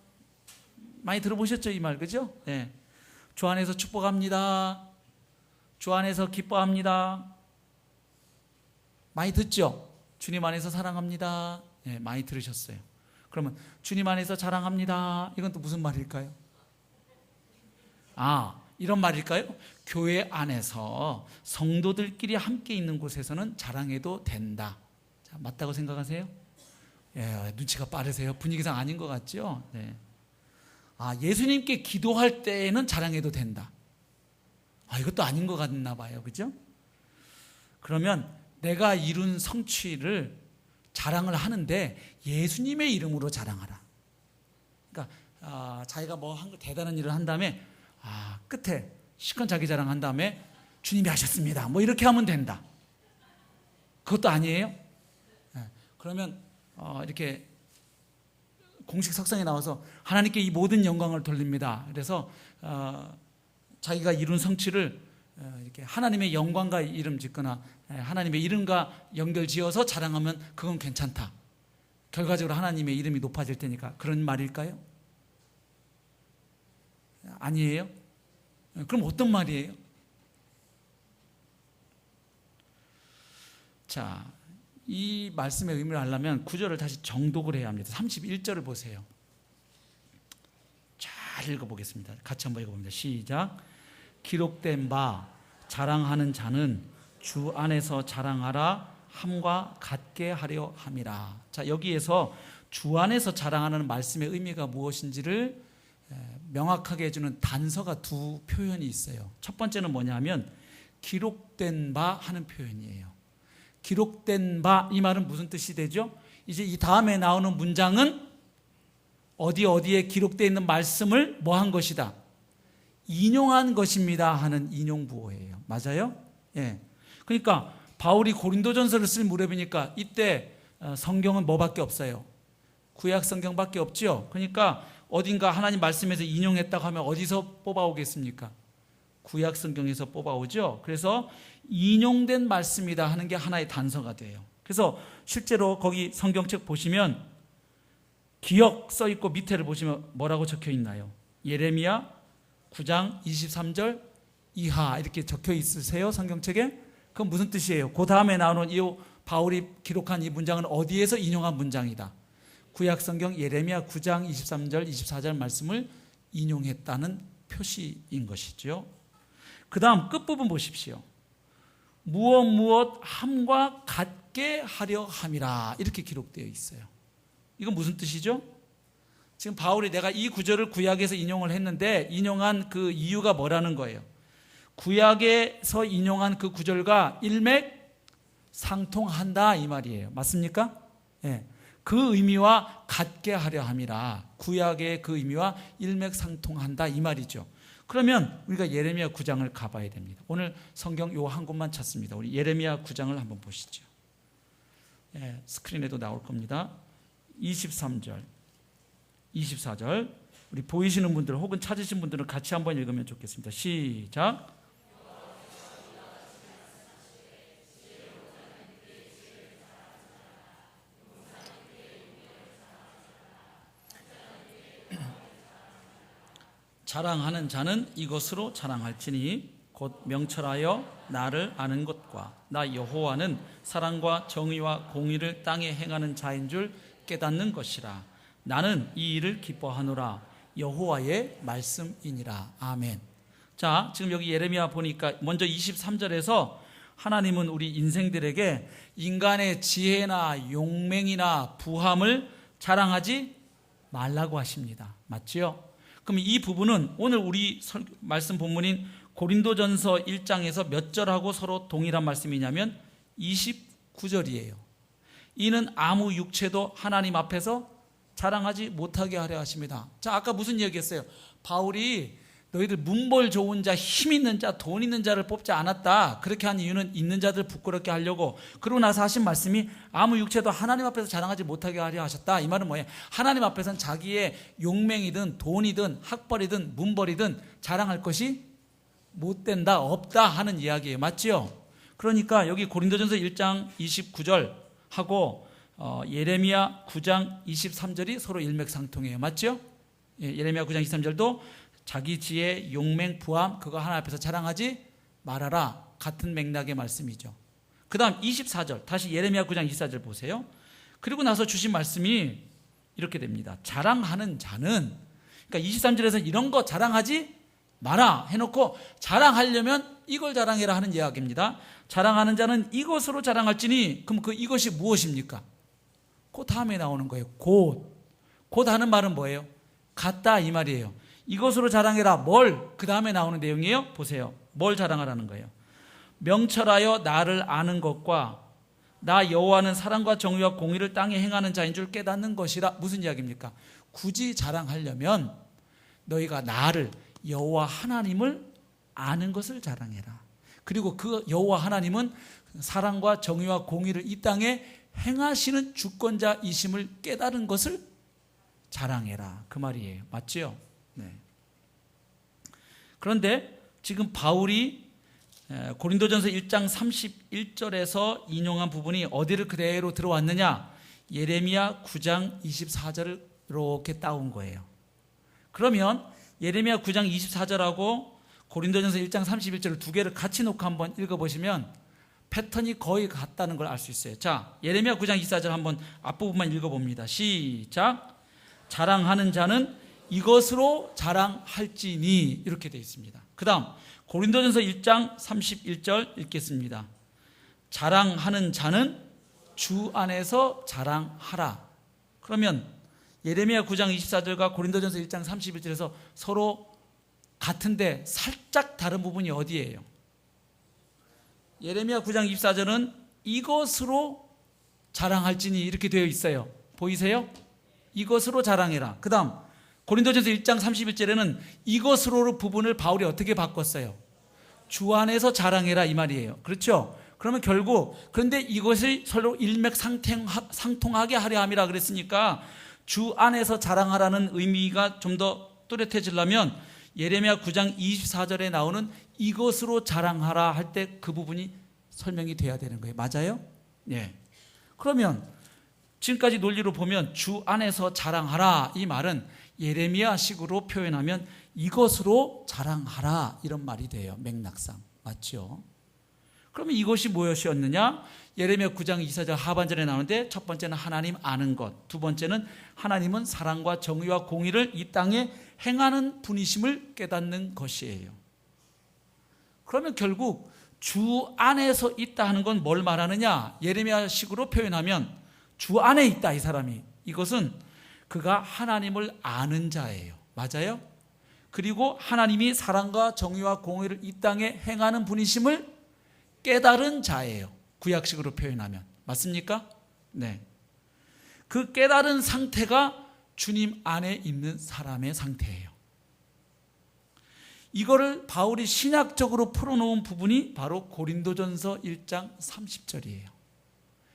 많이 들어보셨죠? 이 말, 그죠? 네. 주 안에서 축복합니다. 주 안에서 기뻐합니다. 많이 듣죠? 주님 안에서 사랑합니다. 네, 많이 들으셨어요. 그러면 주님 안에서 자랑합니다. 이건 또 무슨 말일까요? 이런 말일까요? 교회 안에서 성도들끼리 함께 있는 곳에서는 자랑해도 된다. 자, 맞다고 생각하세요? 예, 눈치가 빠르세요. 분위기상 아닌 것 같죠? 네. 예수님께 기도할 때에는 자랑해도 된다. 이것도 아닌 것 같나 봐요. 그죠? 그러면 내가 이룬 성취를 자랑을 하는데 예수님의 이름으로 자랑하라. 그러니까 자기가 뭐 한 거 대단한 일을 한 다음에 끝에 시큰 자기 자랑한 다음에 주님이 하셨습니다. 뭐 이렇게 하면 된다. 그것도 아니에요? 네. 그러면 이렇게 공식 석상에 나와서 하나님께 이 모든 영광을 돌립니다. 그래서 자기가 이룬 성취를 이렇게 하나님의 영광과 이름 짓거나 하나님의 이름과 연결지어서 자랑하면 그건 괜찮다. 결과적으로 하나님의 이름이 높아질 테니까. 그런 말일까요? 아니에요? 그럼 어떤 말이에요? 자, 이 말씀의 의미를 알려면 구절을 다시 정독을 해야 합니다. 31절을 보세요. 잘 읽어보겠습니다. 같이 한번 읽어봅니다. 시작. 기록된 바 자랑하는 자는 주 안에서 자랑하라 함과 같게 하려 함이라. 자, 여기에서 주 안에서 자랑하는 말씀의 의미가 무엇인지를 명확하게 해주는 단서가 두 표현이 있어요. 첫 번째는 뭐냐면 기록된 바 하는 표현이에요. 기록된 바, 이 말은 무슨 뜻이 되죠? 이제 이 다음에 나오는 문장은 어디에 기록되어 있는 말씀을 뭐 한 것이다? 인용한 것입니다 하는 인용부호예요. 맞아요? 예. 그러니까 바울이 고린도전서를 쓸 무렵이니까 이때 성경은 뭐밖에 없어요? 구약 성경밖에 없죠. 그러니까 어딘가 하나님 말씀에서 인용했다고 하면 어디서 뽑아오겠습니까? 구약 성경에서 뽑아오죠. 그래서 인용된 말씀이다 하는 게 하나의 단서가 돼요. 그래서 실제로 거기 성경책 보시면 기억 써 있고 밑에를 보시면 뭐라고 적혀 있나요? 예레미야 9장 23절 이하 이렇게 적혀 있으세요? 성경책에? 그건 무슨 뜻이에요? 그 다음에 나오는 이 바울이 기록한 이 문장은 어디에서 인용한 문장이다? 구약 성경 예레미야 9장 23절 24절 말씀을 인용했다는 표시인 것이죠. 그 다음 끝부분 보십시오. 무엇 함과 같게 하려 함이라 이렇게 기록되어 있어요. 이건 무슨 뜻이죠? 지금 바울이 내가 이 구절을 구약에서 인용을 했는데 인용한 그 이유가 뭐라는 거예요? 구약에서 인용한 그 구절과 일맥상통한다 이 말이에요. 맞습니까? 예. 그 의미와 같게 하려 함이라. 구약의 그 의미와 일맥상통한다 이 말이죠. 그러면 우리가 예레미야 9장을 가봐야 됩니다. 오늘 성경 요 한 곳만 찾습니다. 우리 예레미야 9장을 한번 보시죠. 예, 스크린에도 나올 겁니다. 23절, 24절 우리 보이시는 분들 혹은 찾으신 분들은 같이 한번 읽으면 좋겠습니다. 시작. 자랑하는 자는 이것으로 자랑할지니 곧 명철하여 나를 아는 것과 나 여호와는 사랑과 정의와 공의를 땅에 행하는 자인 줄 깨닫는 것이라. 나는 이 일을 기뻐하노라. 여호와의 말씀이니라. 아멘. 자, 지금 여기 예레미야 보니까 먼저 23절에서 하나님은 우리 인생들에게 인간의 지혜나 용맹이나 부함을 자랑하지 말라고 하십니다. 맞지요? 그럼 이 부분은 오늘 우리 말씀 본문인 고린도전서 1장에서 몇 절하고 서로 동일한 말씀이냐면 29절이에요. 이는 아무 육체도 하나님 앞에서 자랑하지 못하게 하려 하십니다. 자, 아까 무슨 얘기했어요? 바울이 너희들 문벌 좋은 자, 힘 있는 자, 돈 있는 자를 뽑지 않았다. 그렇게 한 이유는 있는 자들 부끄럽게 하려고. 그러고 나서 하신 말씀이 아무 육체도 하나님 앞에서 자랑하지 못하게 하려 하셨다. 이 말은 뭐예요? 하나님 앞에서는 자기의 용맹이든 돈이든 학벌이든 문벌이든 자랑할 것이 못 된다, 없다 하는 이야기예요. 맞지요? 그러니까 여기 고린도전서 1장 29절 하고 예레미야 9장 23절이 서로 일맥상통해요. 맞죠? 예레미야 9장 23절도 자기 지혜, 용맹, 부함 그거 하나 앞에서 자랑하지 말아라. 같은 맥락의 말씀이죠. 그 다음 24절 다시 예레미야 9장 24절 보세요. 그리고 나서 주신 말씀이 이렇게 됩니다. 자랑하는 자는, 그러니까 23절에서 이런 거 자랑하지 마라 해놓고 자랑하려면 이걸 자랑해라 하는 이야기입니다. 자랑하는 자는 이것으로 자랑할지니, 그럼 그 이것이 무엇입니까? 그 다음에 나오는 거예요. 곧 하는 말은 뭐예요? 같다 이 말이에요. 이것으로 자랑해라. 뭘? 그 다음에 나오는 내용이에요. 보세요. 뭘 자랑하라는 거예요? 명철하여 나를 아는 것과 나 여호와는 사랑과 정의와 공의를 땅에 행하는 자인 줄 깨닫는 것이라. 무슨 이야기입니까? 굳이 자랑하려면 너희가 나를, 여호와 하나님을 아는 것을 자랑해라. 그리고 그 여호와 하나님은 사랑과 정의와 공의를 이 땅에 행하시는 주권자이심을 깨달은 것을 자랑해라. 그 말이에요. 맞지요? 네. 그런데 지금 바울이 고린도전서 1장 31절에서 인용한 부분이 어디를 그대로 들어왔느냐? 예레미야 9장 24절을 이렇게 따온 거예요. 그러면 예레미야 9장 24절하고 고린도전서 1장 31절을 두 개를 같이 놓고 한번 읽어보시면 패턴이 거의 같다는 걸 알 수 있어요. 자, 예레미야 9장 24절 한번 앞부분만 읽어봅니다. 시작. 자랑하는 자는 이것으로 자랑할지니, 이렇게 되어 있습니다. 그 다음 고린도전서 1장 31절 읽겠습니다. 자랑하는 자는 주 안에서 자랑하라. 그러면 예레미야 9장 24절과 고린도전서 1장 31절에서 서로 같은데 살짝 다른 부분이 어디예요? 예레미야 9장 24절은 이것으로 자랑할지니 이렇게 되어 있어요. 보이세요? 이것으로 자랑해라. 그 다음 고린도전서 1장 31절에는 이것으로 부분을 바울이 어떻게 바꿨어요? 주 안에서 자랑해라 이 말이에요. 그렇죠? 그러면 결국 그런데 이것을 서로 일맥상통하게 하려 함이라 그랬으니까 주 안에서 자랑하라는 의미가 좀 더 뚜렷해지려면 예레미야 9장 24절에 나오는 이것으로 자랑하라 할 때 그 부분이 설명이 돼야 되는 거예요. 맞아요? 네. 그러면 지금까지 논리로 보면 주 안에서 자랑하라 이 말은 예레미야식으로 표현하면 이것으로 자랑하라 이런 말이 돼요. 맥락상. 맞죠? 그러면 이것이 무엇이었느냐? 예레미야 9장 24절 하반절에 나오는데 첫 번째는 하나님 아는 것, 두 번째는 하나님은 사랑과 정의와 공의를 이 땅에 행하는 분이심을 깨닫는 것이에요. 그러면 결국 주 안에서 있다 하는 건 뭘 말하느냐? 예레미야식으로 표현하면 주 안에 있다 이 사람이. 이것은 그가 하나님을 아는 자예요. 맞아요? 그리고 하나님이 사랑과 정의와 공의를 이 땅에 행하는 분이심을 깨달은 자예요. 구약식으로 표현하면. 맞습니까? 네. 그 깨달은 상태가 주님 안에 있는 사람의 상태예요. 이거를 바울이 신약적으로 풀어놓은 부분이 바로 고린도전서 1장 30절이에요.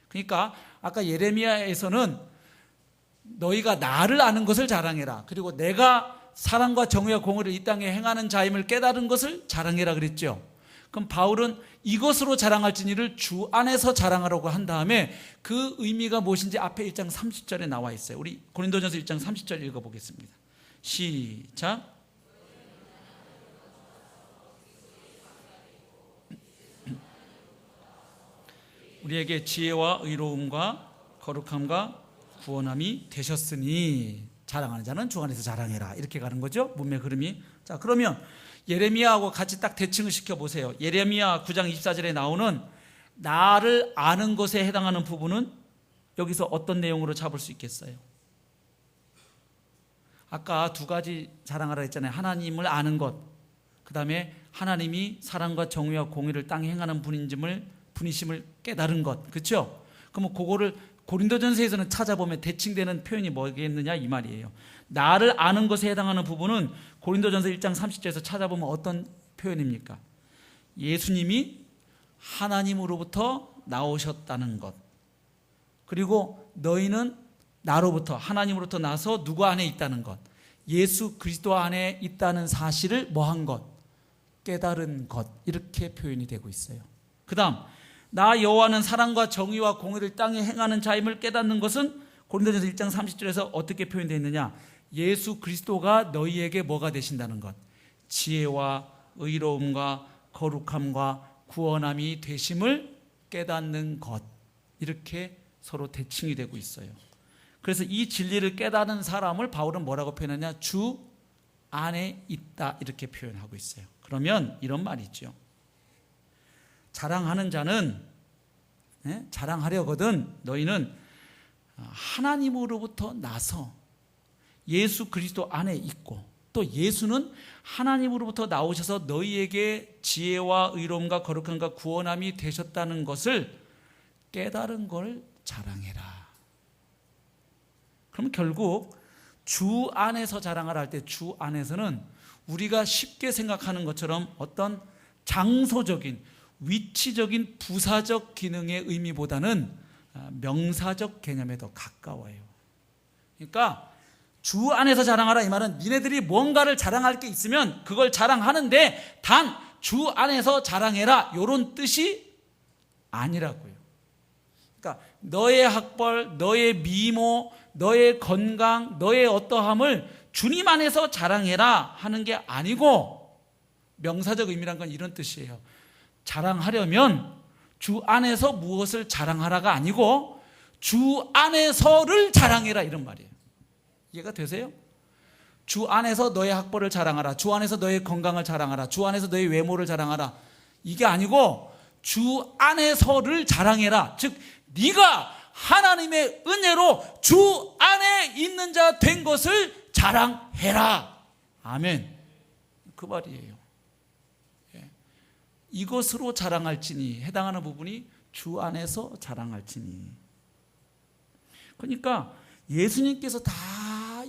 그러니까 아까 예레미야에서는 너희가 나를 아는 것을 자랑해라. 그리고 내가 사랑과 정의와 공의를 이 땅에 행하는 자임을 깨달은 것을 자랑해라 그랬죠. 그럼 바울은 이것으로 자랑할지니를 주 안에서 자랑하라고 한 다음에 그 의미가 무엇인지 앞에 1장 30절에 나와 있어요. 우리 고린도전서 1장 30절 읽어보겠습니다. 시작. 우리에게 지혜와 의로움과 거룩함과 구원함이 되셨으니 자랑하는 자는 주 안에서 자랑해라. 이렇게 가는 거죠, 문맥 흐름이. 자, 그러면 예레미야하고 같이 딱 대칭을 시켜보세요. 예레미야 9장 24절에 나오는 나를 아는 것에 해당하는 부분은 여기서 어떤 내용으로 잡을 수 있겠어요? 아까 두 가지 자랑하라 했잖아요. 하나님을 아는 것, 그 다음에 하나님이 사랑과 정의와 공의를 땅에 행하는 분이심을 깨달은 것, 그렇죠? 그러면 그거를 고린도전서에서는 찾아보면 대칭되는 표현이 뭐겠느냐 이 말이에요. 나를 아는 것에 해당하는 부분은 고린도전서 1장 30절에서 찾아보면 어떤 표현입니까? 예수님이 하나님으로부터 나오셨다는 것, 그리고 너희는 나로부터 하나님으로부터 나서 누구 안에 있다는 것, 예수 그리스도 안에 있다는 사실을 뭐한 것? 깨달은 것. 이렇게 표현이 되고 있어요. 그 다음, 나 여호와는 사랑과 정의와 공의를 땅에 행하는 자임을 깨닫는 것은 고린도전서 1장 30절에서 어떻게 표현되어 있느냐? 예수 그리스도가 너희에게 뭐가 되신다는 것, 지혜와 의로움과 거룩함과 구원함이 되심을 깨닫는 것. 이렇게 서로 대칭이 되고 있어요. 그래서 이 진리를 깨닫는 사람을 바울은 뭐라고 표현하냐? 주 안에 있다, 이렇게 표현하고 있어요. 그러면 이런 말이 있죠. 자랑하는 자는, 자랑하려거든 너희는 하나님으로부터 나서 예수 그리스도 안에 있고, 또 예수는 하나님으로부터 나오셔서 너희에게 지혜와 의로움과 거룩함과 구원함이 되셨다는 것을 깨달은 걸 자랑해라. 그럼 결국 주 안에서 자랑하라 할 때 주 안에서는 우리가 쉽게 생각하는 것처럼 어떤 장소적인, 위치적인 부사적 기능의 의미보다는 명사적 개념에 더 가까워요. 그러니까 주 안에서 자랑하라 이 말은 니네들이 뭔가를 자랑할 게 있으면 그걸 자랑하는데 단 주 안에서 자랑해라, 이런 뜻이 아니라고요. 그러니까 너의 학벌, 너의 미모, 너의 건강, 너의 어떠함을 주님 안에서 자랑해라 하는 게 아니고, 명사적 의미란 건 이런 뜻이에요. 자랑하려면 주 안에서 무엇을 자랑하라가 아니고 주 안에서를 자랑해라, 이런 말이에요. 이해가 되세요? 주 안에서 너의 학벌을 자랑하라, 주 안에서 너의 건강을 자랑하라, 주 안에서 너의 외모를 자랑하라, 이게 아니고 주 안에서를 자랑해라. 즉 네가 하나님의 은혜로 주 안에 있는 자 된 것을 자랑해라. 아멘. 그 말이에요. 이것으로 자랑할지니, 해당하는 부분이 주 안에서 자랑할지니. 그러니까 예수님께서 다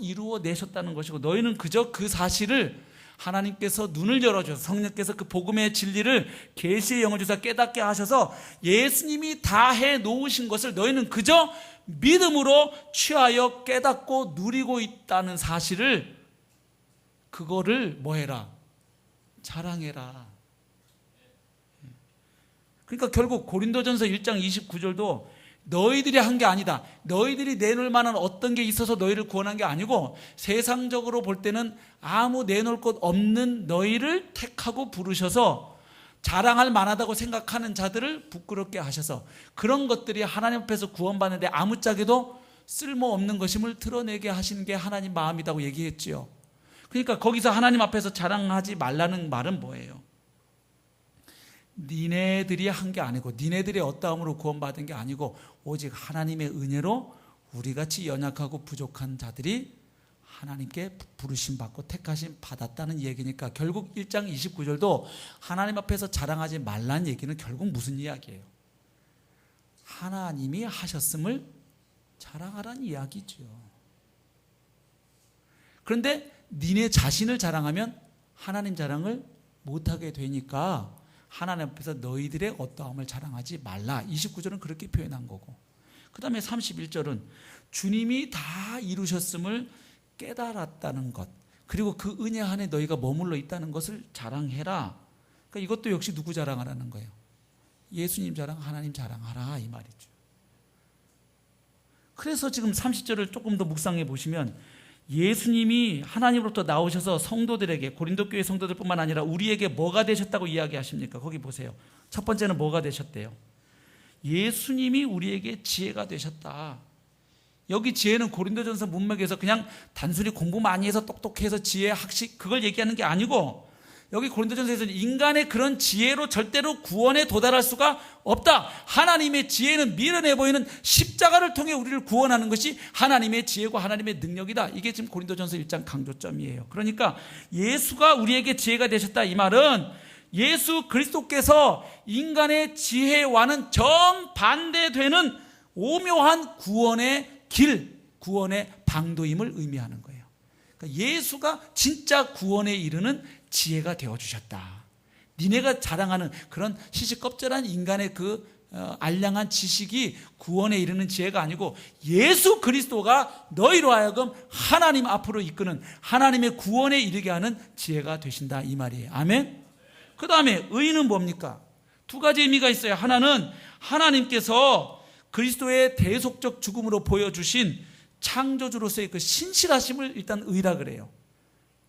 이루어내셨다는 것이고, 너희는 그저 그 사실을 하나님께서 눈을 열어줘서, 성령께서 그 복음의 진리를 계시의 영을 주사 깨닫게 하셔서 예수님이 다 해놓으신 것을 너희는 그저 믿음으로 취하여 깨닫고 누리고 있다는 사실을, 그거를 뭐해라? 자랑해라. 그러니까 결국 고린도전서 1장 29절도 너희들이 한 게 아니다, 너희들이 내놓을 만한 어떤 게 있어서 너희를 구원한 게 아니고 세상적으로 볼 때는 아무 내놓을 것 없는 너희를 택하고 부르셔서 자랑할 만하다고 생각하는 자들을 부끄럽게 하셔서 그런 것들이 하나님 앞에서 구원받는데 아무짝에도 쓸모없는 것임을 드러내게 하시는 게 하나님 마음이라고 얘기했지요. 그러니까 거기서 하나님 앞에서 자랑하지 말라는 말은 뭐예요? 니네들이 한 게 아니고, 니네들의 어떠함으로 구원받은 게 아니고, 오직 하나님의 은혜로 우리같이 연약하고 부족한 자들이 하나님께 부르심 받고 택하심 받았다는 얘기니까, 결국 1장 29절도 하나님 앞에서 자랑하지 말라는 얘기는 결국 무슨 이야기예요? 하나님이 하셨음을 자랑하라는 이야기죠. 그런데 니네 자신을 자랑하면 하나님 자랑을 못하게 되니까 하나님 앞에서 너희들의 어떠함을 자랑하지 말라. 29절은 그렇게 표현한 거고, 그 다음에 31절은 주님이 다 이루셨음을 깨달았다는 것, 그리고 그 은혜 안에 너희가 머물러 있다는 것을 자랑해라. 그러니까 이것도 역시 누구 자랑하라는 거예요? 예수님 자랑, 하나님 자랑하라, 이 말이죠. 그래서 지금 30절을 조금 더 묵상해 보시면 예수님이 하나님으로부터 나오셔서 성도들에게, 고린도 교회 성도들뿐만 아니라 우리에게 뭐가 되셨다고 이야기하십니까? 거기 보세요. 첫 번째는 뭐가 되셨대요? 예수님이 우리에게 지혜가 되셨다. 여기 지혜는 고린도전서 문맥에서 그냥 단순히 공부 많이 해서 똑똑해서 지혜, 학식 그걸 얘기하는 게 아니고, 여기 고린도전서에서는 인간의 그런 지혜로 절대로 구원에 도달할 수가 없다. 하나님의 지혜는 미련해 보이는 십자가를 통해 우리를 구원하는 것이 하나님의 지혜고 하나님의 능력이다. 이게 지금 고린도전서 1장 강조점이에요. 그러니까 예수가 우리에게 지혜가 되셨다, 이 말은 예수 그리스도께서 인간의 지혜와는 정반대되는 오묘한 구원의 길, 구원의 방도임을 의미하는 거예요. 그러니까 예수가 진짜 구원에 이르는 지혜가 되어주셨다. 니네가 자랑하는 그런 시시껍질한 인간의 그 알량한 지식이 구원에 이르는 지혜가 아니고 예수 그리스도가 너희로 하여금 하나님 앞으로 이끄는 하나님의 구원에 이르게 하는 지혜가 되신다, 이 말이에요. 아멘. 그 다음에 의는 뭡니까? 두 가지 의미가 있어요. 하나는 하나님께서 그리스도의 대속적 죽음으로 보여주신 창조주로서의 그 신실하심을 일단 의라 그래요.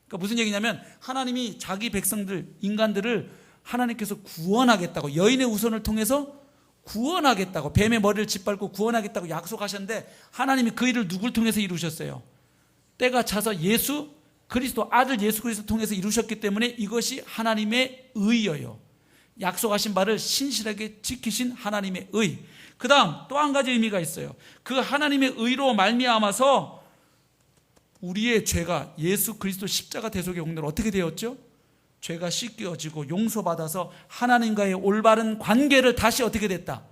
그러니까 무슨 얘기냐면 하나님이 자기 백성들, 인간들을 하나님께서 구원하겠다고, 여인의 후손을 통해서 구원하겠다고, 뱀의 머리를 짓밟고 구원하겠다고 약속하셨는데 하나님이 그 일을 누굴 통해서 이루셨어요? 때가 차서 예수 그리스도, 아들 예수 그리스도 통해서 이루셨기 때문에 이것이 하나님의 의예요. 약속하신 바를 신실하게 지키신 하나님의 의. 그 다음 또 한 가지 의미가 있어요. 그 하나님의 의로 말미암아서 우리의 죄가 예수 그리스도 십자가 대속의 공로로 어떻게 되었죠? 죄가 씻겨지고 용서받아서 하나님과의 올바른 관계를 다시 어떻게 됐다?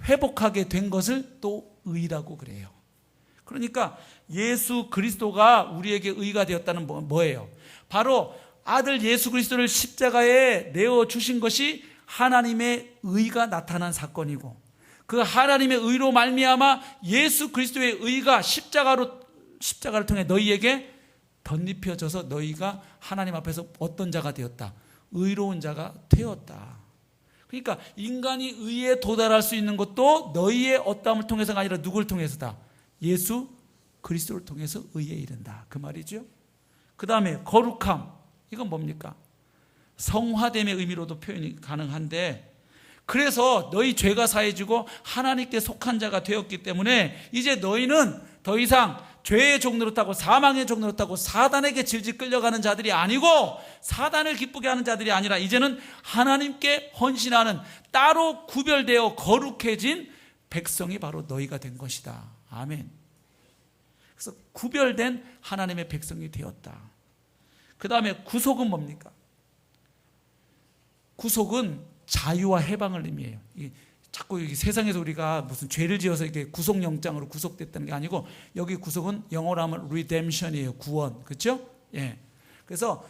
회복하게 된 것을 또 의라고 그래요. 그러니까 예수 그리스도가 우리에게 의가 되었다는 뭐예요? 바로 아들 예수 그리스도를 십자가에 내어주신 것이 하나님의 의가 나타난 사건이고, 그 하나님의 의로 말미암아 예수 그리스도의 의가 십자가를 통해 너희에게 덧입혀져서 너희가 하나님 앞에서 어떤 자가 되었다? 의로운 자가 되었다. 그러니까 인간이 의에 도달할 수 있는 것도 너희의 어떠함을 통해서가 아니라 누구를 통해서다? 예수 그리스도를 통해서 의에 이른다, 그 말이죠. 그 다음에 거룩함, 이건 뭡니까? 성화됨의 의미로도 표현이 가능한데, 그래서 너희 죄가 사해지고 하나님께 속한 자가 되었기 때문에 이제 너희는 더 이상 죄의 종로로 타고 사망의 종로로 타고 사단에게 질질 끌려가는 자들이 아니고, 사단을 기쁘게 하는 자들이 아니라 이제는 하나님께 헌신하는 따로 구별되어 거룩해진 백성이 바로 너희가 된 것이다. 아멘. 그래서 구별된 하나님의 백성이 되었다. 그 다음에 구속은 뭡니까? 구속은 자유와 해방을 의미해요. 자꾸 여기 세상에서 우리가 무슨 죄를 지어서 이렇게 구속영장으로 구속됐다는 게 아니고, 여기 구속은 영어로 하면 redemption이에요. 구원. 그렇죠? 예. 그래서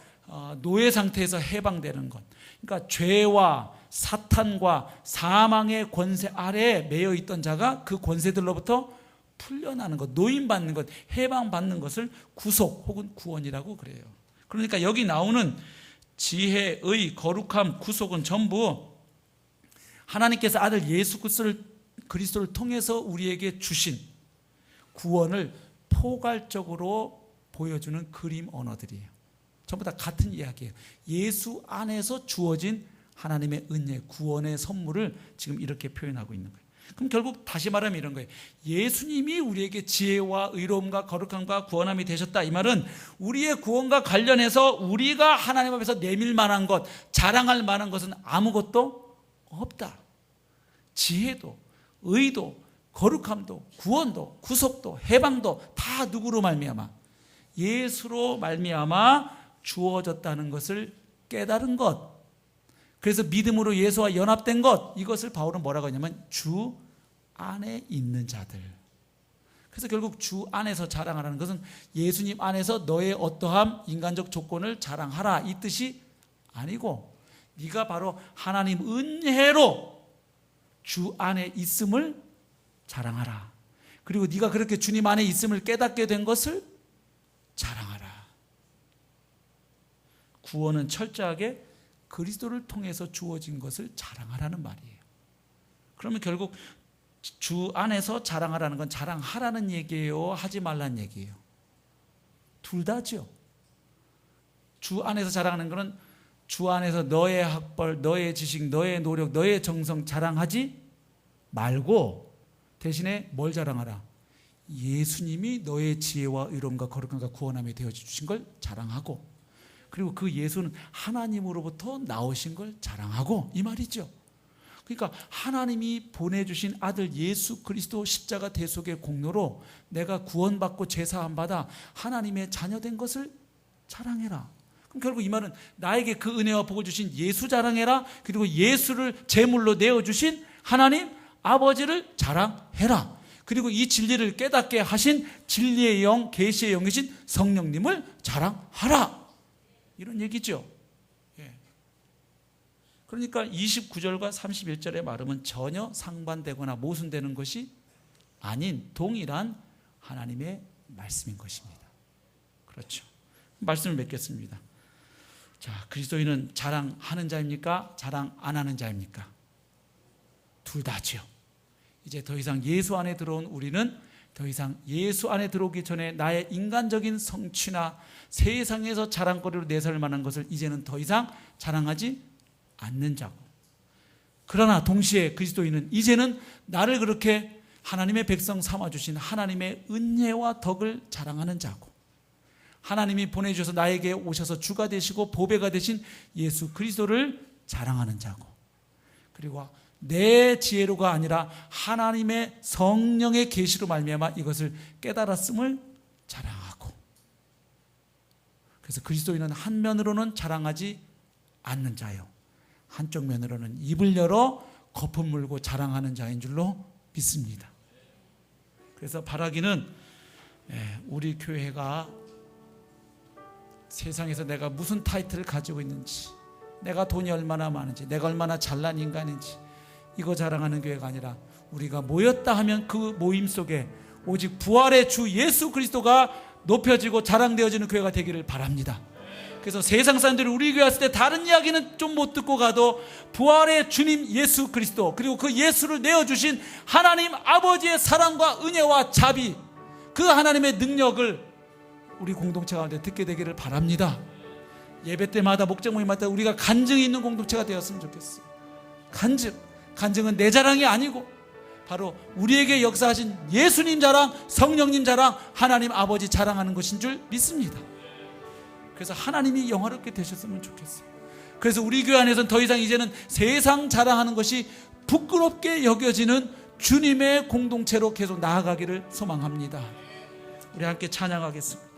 노예 상태에서 해방되는 것. 그러니까 죄와 사탄과 사망의 권세 아래에 매여 있던 자가 그 권세들로부터 풀려나는 것, 노임받는 것, 해방받는 것을 구속 혹은 구원이라고 그래요. 그러니까 여기 나오는 지혜, 의, 거룩함, 구속은 전부 하나님께서 아들 예수 그리스도를 통해서 우리에게 주신 구원을 포괄적으로 보여주는 그림 언어들이에요. 전부 다 같은 이야기예요. 예수 안에서 주어진 하나님의 은혜, 구원의 선물을 지금 이렇게 표현하고 있는 거예요. 그럼 결국 다시 말하면 이런 거예요. 예수님이 우리에게 지혜와 의로움과 거룩함과 구원함이 되셨다, 이 말은 우리의 구원과 관련해서 우리가 하나님 앞에서 내밀 만한 것, 자랑할 만한 것은 아무것도 없다. 지혜도 의도 거룩함도 구원도 구속도 해방도 다 누구로 말미암아? 예수로 말미암아 주어졌다는 것을 깨달은 것, 그래서 믿음으로 예수와 연합된 것, 이것을 바울은 뭐라고 하냐면 주 안에 있는 자들. 그래서 결국 주 안에서 자랑하라는 것은 예수님 안에서 너의 어떠함, 인간적 조건을 자랑하라, 이 뜻이 아니고, 네가 바로 하나님 은혜로 주 안에 있음을 자랑하라. 그리고 네가 그렇게 주님 안에 있음을 깨닫게 된 것을 자랑하라. 구원은 철저하게 그리스도를 통해서 주어진 것을 자랑하라는 말이에요. 그러면 결국 주 안에서 자랑하라는 건 자랑하라는 얘기예요, 하지 말라는 얘기예요? 둘 다죠. 주 안에서 자랑하는 것은 주 안에서 너의 학벌, 너의 지식, 너의 노력, 너의 정성 자랑하지 말고 대신에 뭘 자랑하라? 예수님이 너의 지혜와 의로움과 거룩함과 구원함에 되어 주신 걸 자랑하고, 그리고 그 예수는 하나님으로부터 나오신 걸 자랑하고, 이 말이죠. 그러니까 하나님이 보내주신 아들 예수 그리스도 십자가 대속의 공로로 내가 구원받고 죄사함 받아 하나님의 자녀된 것을 자랑해라. 그럼 결국 이 말은 나에게 그 은혜와 복을 주신 예수 자랑해라. 그리고 예수를 제물로 내어주신 하나님 아버지를 자랑해라. 그리고 이 진리를 깨닫게 하신 진리의 영, 계시의 영이신 성령님을 자랑하라. 이런 얘기죠. 그러니까 29절과 31절의 말음은 전혀 상반되거나 모순되는 것이 아닌 동일한 하나님의 말씀인 것입니다. 그렇죠. 말씀을 맺겠습니다. 자, 그리스도인은 자랑하는 자입니까? 자랑 안 하는 자입니까? 둘 다죠. 이제 더 이상 예수 안에 들어온 우리는 더 이상 예수 안에 들어오기 전에 나의 인간적인 성취나 세상에서 자랑거리로 내세울 만한 것을 이제는 더 이상 자랑하지 않는 자고, 그러나 동시에 그리스도인은 이제는 나를 그렇게 하나님의 백성 삼아주신 하나님의 은혜와 덕을 자랑하는 자고, 하나님이 보내주셔서 나에게 오셔서 주가 되시고 보배가 되신 예수 그리스도를 자랑하는 자고, 그리고 내 지혜로가 아니라 하나님의 성령의 계시로 말미암아 이것을 깨달았음을 자랑하고, 그래서 그리스도인은 한 면으로는 자랑하지 않는 자요, 한쪽 면으로는 입을 열어 거품 물고 자랑하는 자인 줄로 믿습니다. 그래서 바라기는 우리 교회가 세상에서 내가 무슨 타이틀을 가지고 있는지, 내가 돈이 얼마나 많은지, 내가 얼마나 잘난 인간인지 이거 자랑하는 교회가 아니라 우리가 모였다 하면 그 모임 속에 오직 부활의 주 예수 그리스도가 높여지고 자랑되어지는 교회가 되기를 바랍니다. 그래서 세상 사람들이 우리 교회 왔을 때 다른 이야기는 좀 못 듣고 가도 부활의 주님 예수 그리스도, 그리고 그 예수를 내어주신 하나님 아버지의 사랑과 은혜와 자비, 그 하나님의 능력을 우리 공동체 가운데 듣게 되기를 바랍니다. 예배 때마다 목장 모임마다 우리가 간증이 있는 공동체가 되었으면 좋겠어요. 간증은 내 자랑이 아니고 바로 우리에게 역사하신 예수님 자랑, 성령님 자랑, 하나님 아버지 자랑하는 것인 줄 믿습니다. 그래서 하나님이 영화롭게 되셨으면 좋겠어요. 그래서 우리 교회 안에서는 더 이상 이제는 세상 자랑하는 것이 부끄럽게 여겨지는 주님의 공동체로 계속 나아가기를 소망합니다. 우리 함께 찬양하겠습니다.